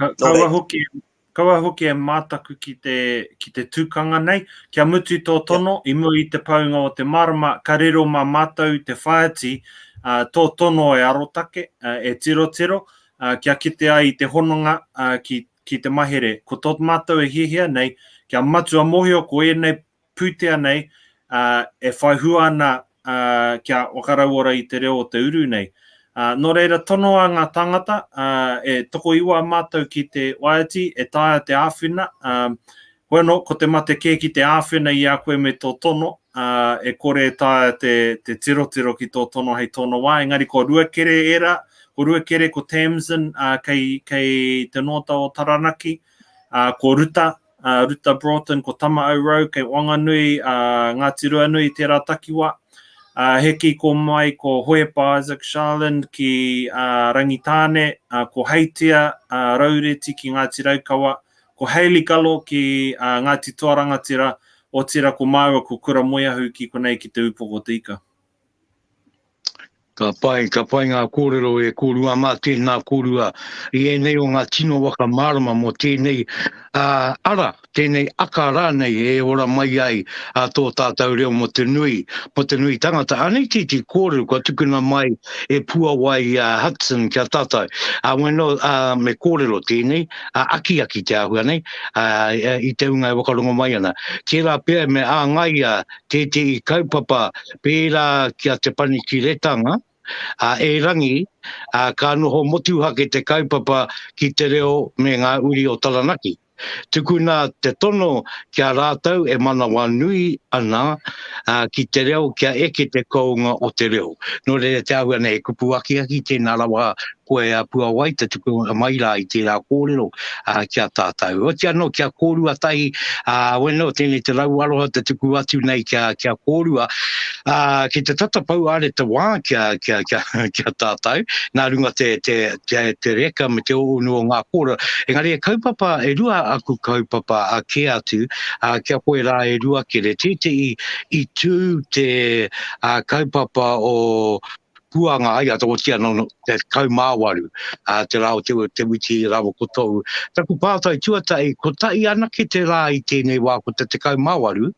Kaua hoki e mātaku ki te tūkanga nei, kia mutu tō tono, i mua i te paunga o te marama, ka rero mā mātou te whaati, tō tono e arotake, e tiro, kia kite ai i te hononga ki te mahere. Ko tō mātou e hihia nei, kia matua mohio ko e nei pūtea nei, e whaihua ana kia wakarauora i te reo o te uru nei. Nō reira, tono a ngā tangata, e toko iwa mātou ki te waiati, e taia te āwhina. Hoi anō, ko te mate kē ki te āwhina i a koe me tō tono, e kore e taia te tiro ki tō tono hei tōna wā. Engari, ko Ruakere era, ko Ruakere, ko Tamsin, kei te nota o Taranaki, ko Ruta Broughton, ko Rauru, kei Wanganui, Ngāti Ruanui, tērā takiwa. Heki ko mai ko Hoepa Isaac Charland ki Rangitāne, ko Heitia Raureti ki Ngāti Raukawa, ko Hailey Galo ki Ngāti Tuarangatira, o tira ko Māua ko Kura Moeahu ki konei ki te upoko te ika. Ka pai ngā kōrero e kōrua mā tēnā kōrua i e nei o ngā tino waka marama mo tēnei ara, tēnei aka rānei e ora mai ai tō tātou reo mo te nui tangata. Anei te kōrero kua tukuna mai e Puawai Hudson kia tātou. Weno me kōrero tēnei, aki te ahua nei, i te unga e wakarongo mai ana. Tērā pēr me ngai te i kaupapa pērā kia te panikiretanga, e rangi, ka noho motuhake te kaupapa ki te reo me ngā uri o Taranaki. Tukuna te tono kia rātou e manawa nui ana ki te reo kia eke te kounga o te reo. Nō reira te ahua nei, kupu aki tēnā rawa koe Puawai, te tuku maira i tērā kōrero kia tātou. O te anō kia kōrua tahi, weno tēnei te rau aroha te tuku atu nei kia kōrua, ki te tatapau are te wā kia tātou, nā runga te reka me te onu o ngā kōra. Engari e kaupapa, e rua aku kaupapa ke atu, kia koe rā e Ruakere, i tū te kaupapa o puanga ai ato o tia no te kaumāwaru, te rao te witi rawa kotou. Taku pātai tuatai, ko tai ana ki te rā i tēnei wā ko te kaumāwaru?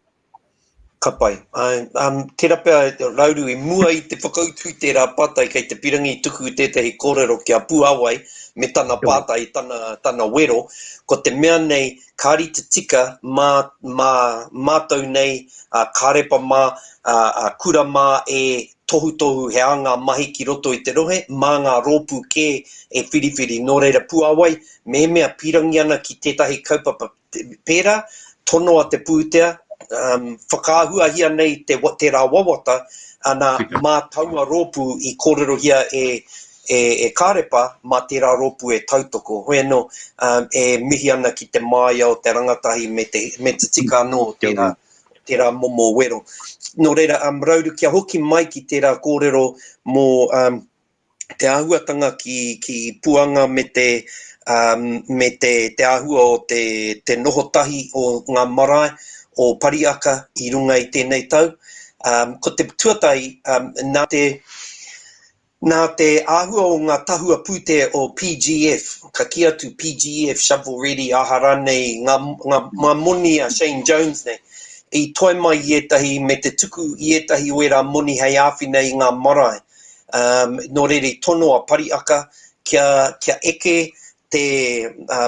Ka pai. Tērā pēr Rauru i mua i te whakautu tērā pātai kei te pirangi tuku tētahi kōrero kia Puawai me tana pātai, tana wero, ko te mea nei kāri te tika mātou nei, karepa mā, kura mā e tohu he anga mahi ki roto i te rohe, mā ngā rōpū kē e whiriwhiri. Nō reira Puawai, mea pirangi ana ki tētahi kaupapa pērā, tono a te pūtea, whakaahua hia nei te rā wawata, ana mā taua rōpu I kōrero hia e Karepa, mā te rā rōpu e tautoko. Hoi no, e mihi ana ki te māia o te rangatahi me te tika anō te rā momo wero. Nō reira, Rauru, kia hoki mai ki te rā kōrero mō te āhuatanga ki puanga me te āhua o te nohotahi o ngā marae o pariaka I runga I tēnei tau. Ko te tuatai, nā te āhua o ngā tahua pūtea o PGF, ka ki atu PGF, Shovel Ready, ahara nei, ngā moni a Shane Jones nei, I toi mai I etahi, me te tuku I etahi o era moni hei āwhi nei ngā marae. Nō rere tono a pariaka, kia eke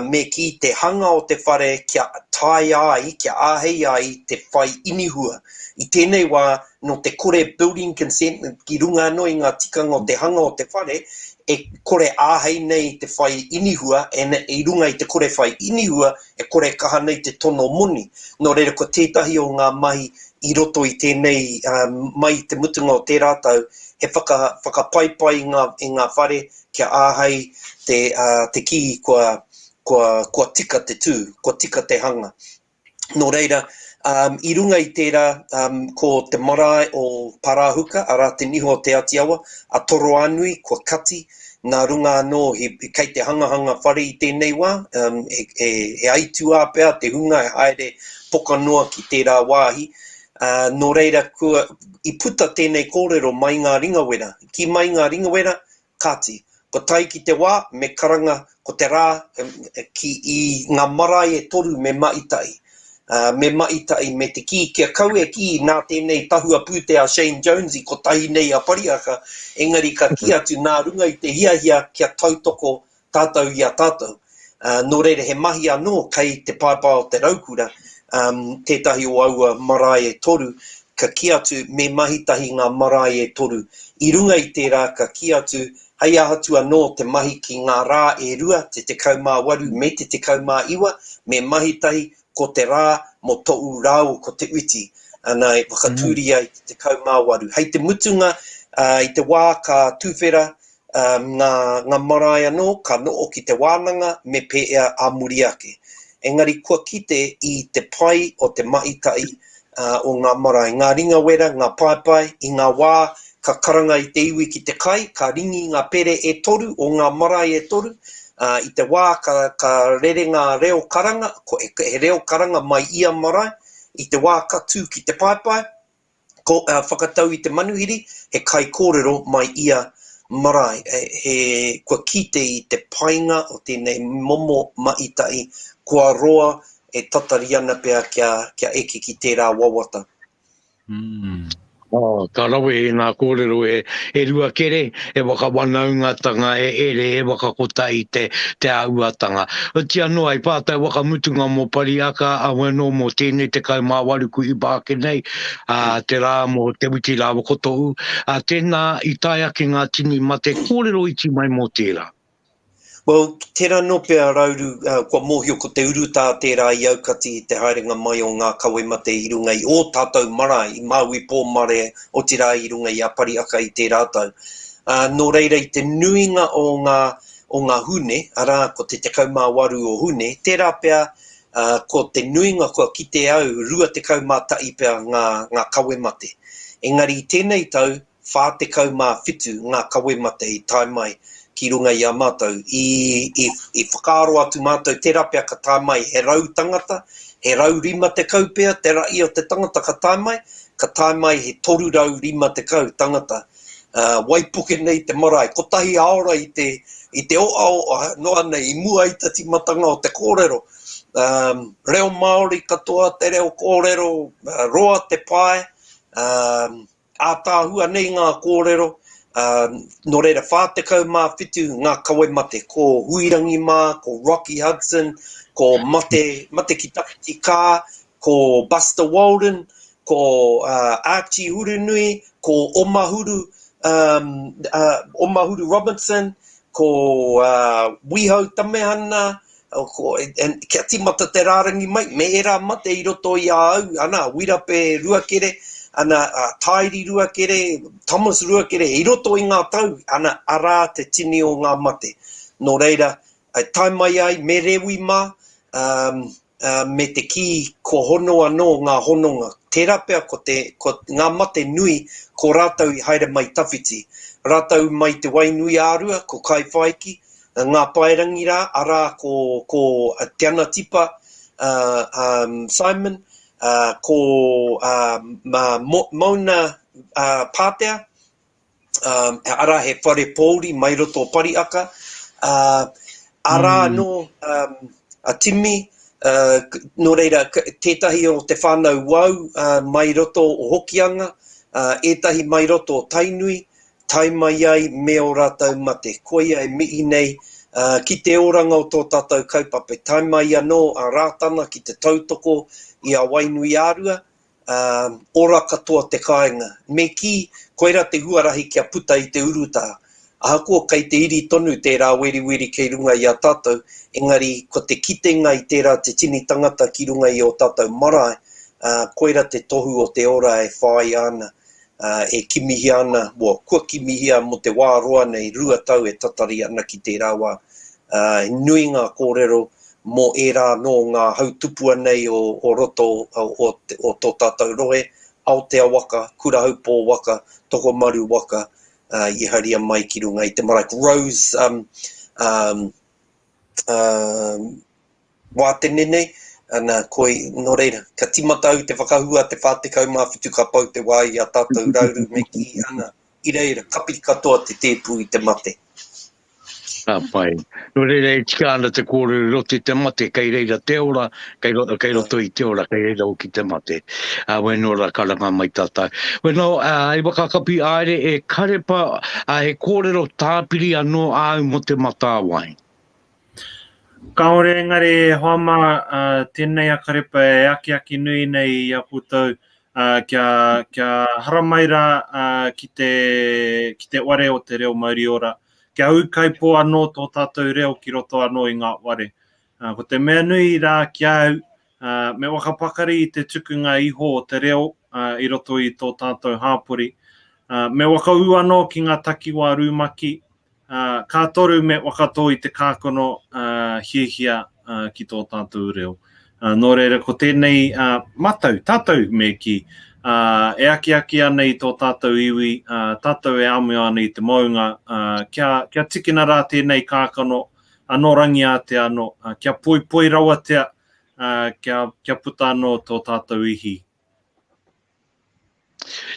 me ki te hanga o te whare, kia tai ai, kia āhei ai te whai inihua. I tēnei wā, no te kore building consent, ki runga anō I ngā tikanga o te hanga o te whare, e kore āhei nei te whai inihua, I runga I te kore whai inihua, e kore kaha nei te tono moni. Nō reira ko tētahi o ngā mahi I roto I tēnei, mai te mutunga o te rātou, he whakapaipai I ngā whare, kia āhei te ki kua tika te tū, kua tika te hanga. Nō reira, I runga I tērā, ko te marae o Parahuka, ara te niho o te Atiawa, a toro anui, kua kati, nā runga anō, kei te hangahanga whare I tēnei wā, e aitu a pēr, te hunga e haere poka noa ki tērā wāhi. Nō reira, I puta tēnei kōrero mai ngā ringawera. Ki mai ngā ringawera, kāti. Ko tai ki te wā, me karanga, ko te rā, I ngā marae e toru me maitai. Me maitai me te ki, kia kau e ki nā tēnei tahua pūtea Shane Jones I ko tahi nei a pariaka, engari ka ki atu nā runga I te hiahia kia tautoko tātou I a tātou. Nō reira he mahi anō kei te paipai o te raukura, tētahi o aua marae e toru, ka ki atu me mahitahi ngā marae e toru. I runga I tērā ka ki atu, hei ahatu anō te mahi ki ngā rā e rua, te 18 me te 19, me mahitahi ko te rā mo to'u rāu ko te uti. Ana e whakatūri ai te 18. Hei te mutunga, I te wā ka tūwhera, ngā marae anō, ka noo ki te Wānanga, me pēea a Muriake. Engari kua kite I te pai o te maitai o ngā marae. Ngā ringa wera, ngā paipai, I ngā wā, ka karanga I te iwi ki te kai, ka ringi ngā pere e toru o ngā marae e toru. I te wā, ka rere ngā reo karanga, he reo karanga mai ia marae. I te wā, ka tū ki te paipai, whakatau I te manuhiri, he kai kōrero mai ia marae. He kua kite I te painga o tēnei momo maitai, kua roa e tatari ana pēr kia eke ki tērā wawata. Ka rawe nā kōrero e ruakere, e waka wanaungatanga e ere, e waka kotai te auatanga. Ti anō ai pātai waka mutunga mō pariaka, a wano mō tēnei te kaumāwaru ku I bāke nei, te rā mō te witi rā wakotou, tēnā I tai ake ngā tini ma te kōrero iti mai mō tērā. Well, tērā no pēr Rauru, kua mōhio ko te uruta tērā I aukati te haerenga mai o ngā kawemate I runga I o tātou marae, I maui pō mare o te rā I runga I a pariaka I tērā tau. Nō reira I te nuinga o ngā hune, ara ko te 18 o hune, tērā pēr ko te nuinga kua ki te au, rua te kaumātai pēr ngā kawemate. Engari I tēnei tau, 47 ngā kawemate I tai mai. Ki runga I a mātou, I whakaaro atu mātou, tērā pēr ka tā mai, he rau tangata, he rau rima te kau pēr, tērā I o te tangata ka tā mai he 3 rau rima te kau tangata. Waipuke nei te marae, kotahi aora I te oa, noa nei, I mua I tati matanga o te kōrero. Reo Māori katoa, te reo kōrero, roa te pai, ātāhua nei ngā kōrero, nō reira 47 ngā kawemate, ko Huirangi Mā, ko Rocky Hudson, ko Mate ki Tapiti Kā, ko Buster Walden, ko Archie Hurunui, ko Omahuru Robinson, ko Wiho Tamehana, kia timata te rārangi mai, me era mate I roto I a au, ana, Wirape Ruakere, ana, Tairi Ruakere, Thomas Ruakere, I roto I ngā tau, ana, ara te tini o ngā mate. Nō reira, tai mai ai, me rewi mā, me te ki ko hono anō ngā hononga. Tērā pea ko ngā mate nui ko rātou I haere mai tawhiti. Rātou mai te wainui ārua, ko kai whaiki, ngā pairangi rā, ara ko te ana tipa Simon, ko Mauna Pūtea, ara he whare pōuri mai roto pariaka, ara no a Timi, no reira, tētahi o te whānau wau mai roto o Hokianga, ētahi mai roto o Tainui, tai mai ai me o rātou mate. Koia e mihi nei ki te oranga o tō tātou kaupapa. Tai mai anō a rātana ki te tautoko I a wainui ārua, ora katoa te kāinga. Me ki, koera te huarahi kia puta I te uruta. Ahakoa kei te iri tonu tērā weri kei runga I a tātou, engari ko te kitenga I tērā te tini tangata ki runga I o tātou marae, koera te tohu o te ora e whai ana. E kimihi ana, kua kimihia mo te wā roa nei, rua tau e tatari ana ki tērā wā. Nui ngā kōrero mō e rā no ngā hautupua nei o roto o tō tātou rohe, Aotearoa, Kurahaupo waka, Tokomaru waka, I haria mai ki runga I te marae. Rose Wātenene, ana koi no reira, ka timata au te whakahua te whātekau mawhitu ka pau te wā I a tātou rauru me ki ana. I reira, kapi katoa te tēpū I te mate. Pai. No reira e tika ana te kōrero roti te mate, kei reira te ora, kei roto I te ora, kei reira o ki te mate. Weno ra karanga mai tātai. Weno, I wakakapi aere e Karepa, he kōrero tāpiri anō au mo te Mātāwai. Kaore engari hoama tēnei a Karepa e aki nui nei I a koutou kia haramaira ki te ware o te reo mauri ora. Kia aukaipo anō tō tātou reo ki roto anō I ngā ware. Ko te mea nui rā ki au, me wakapakari I te tukunga iho o te reo I roto I tō tātou hāpori. Me wakau anō ki ngā takiwā rūmaki, ka toru me wakato I te kākono hiehia ki tō tātou reo. Nō reira, ko tēnei tātou me ki, e aki ana I tō tātou iwi, tātou e amu ana I te maunga, kia tikina rā tēnei kākono, anō rangi a te ano, kia poi raua tea, kia puta anō tō tātou ihi.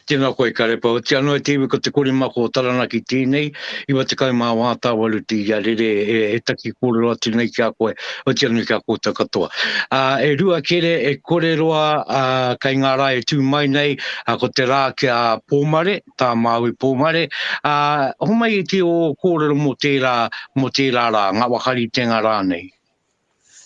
Tēnā koe Karepa, o te anō e tewe ko te korimako o taranaki tēnei, iwa te kaumā wātāwaru te iarere e taki kōrero atu nei kia koe, o te anō kia kōta katoa. E Ruakere e kōreroa kai ngā rā e tū mai nei, ko te rā kia pōmare, tā Māui pōmare, homai e te o kōrero mo tērā rā, ngā wakari tenga rā nei.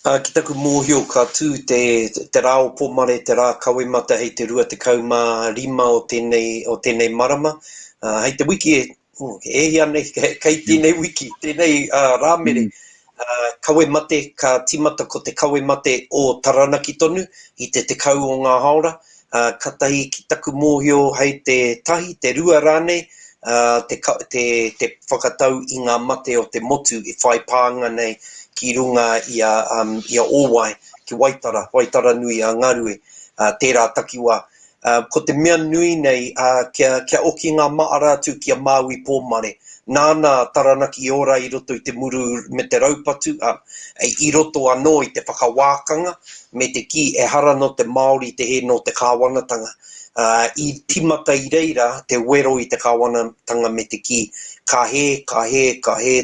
Ki taku mōhio ka tū te rā o pōmare, te rā kawemata hei te rua te kaumā rima o tēnei marama. Hei te wiki e hia nei, kei tēnei wiki, tēnei rāmere. Kawemate, ka timata ko te kawemate o taranaki tonu I te kau o ngā haora. Katahi ki taku mōhio hei te tahi, te rua rānei, te whakatau I ngā mate o te motu I whai pānga nei, ki runga I a Owai, ki Waitara nui a Ngarue, tērā takiwā. Ko te mea nui nei, kia oki ngā maara atu kia Māui pōmare. Nāna taranaki ora I roto I te muru me te raupatu, I roto anō I te whakawākanga, me te ki e hara no te Māori te he no te kāwanatanga. I timata I reira te wero I te kāwanatanga me te ki. Ka he,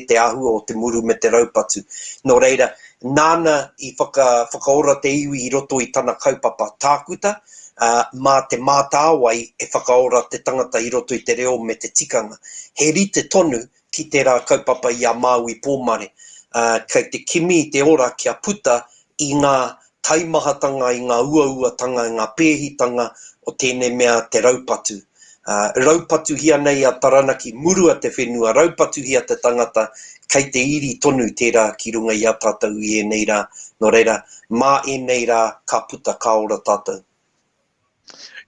te ahu o te muru me te raupatu. Nō reira, nāna I whakaora te iwi I roto I tana kaupapa tākuta, mā te Mātāwai e whakaora te tangata I roto I te reo me te tikanga. He rite tonu ki tērā kaupapa I a Māui pōmare. Kei te kimi te ora kia puta I ngā taimahatanga, I ngā uauatanga, I ngā pēhitanga o tēnei mea te raupatu. Raupatuhia nei a taranaki murua te whenua, raupatuhia te tangata, kei te iri tonu tērā ki runga i a tātou i e nei rā, no reira, mā e nei rā, ka puta ka ora tātou.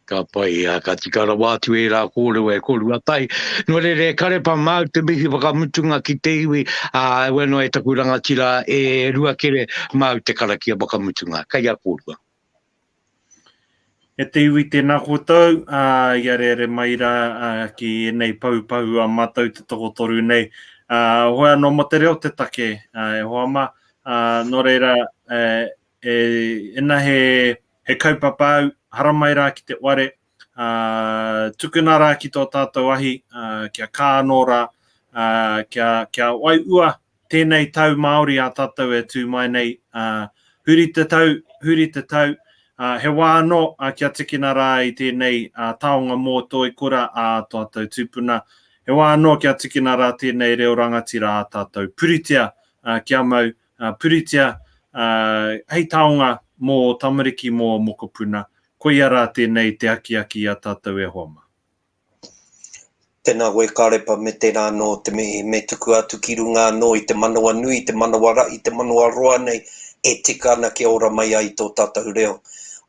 Ka pai, ka tikara wātu e rā kōrero e kōrua tai. No re karepa mau te mihi wakamutunga ki te iwi, weno e taku rangatira e ruakere mau te karakia wakamutunga. Kai a kōrua. E te iwi tēnā koutou, ia re mai rā ki nei pau a mātou te tokotoru nei. Hoa no mo te reo te take, e hoa ma, no reira, ena he kaupapa au, haramai rā ki te ware, tukuna rā ki tō tātou ahi, kia kāno rā, kia wai ua tēnei tau Māori a tātou e tū mai nei, huri te tau, he wāno kia tikina rā i tēnei taonga mō toi kura a tātou tūpuna. He wāno kia tikina rā tēnei reo rangatira a tātou pūtea, kia mau pūtea, hei taonga mō tamariki mō mokopuna. Koia rā tēnei te aki a tātou e homa. Tēnā koe karepa me tērā no te me tuku atu ki runga no i te manawa nui, te manawa rai, te manawa roa nei, e tika ana ke ora mai ai tō tātou reo.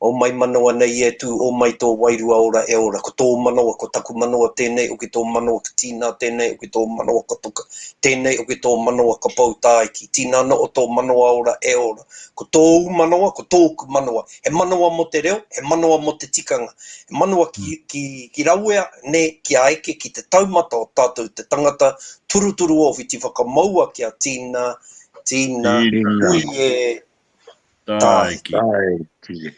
O mai manawa nei e tū, o mai tō wairua ora e ora, ko tō manawa, ko taku manawa tēnei, o ki tō manawa ka tīnā tēnei, o ki tō manawa ka tuka tēnei, o ki tō manawa ka pautaiki, tīnā no o tō manawa ora e ora, ko tō manawa, ko tōku manawa, he manawa mo te reo, he manawa mo te tikanga, he manawa ki rauea, ne ki aeke, ki te taumata o tātou, te tangata, turuturu o whiti whakamaua kia tīnā, ui e Taiki.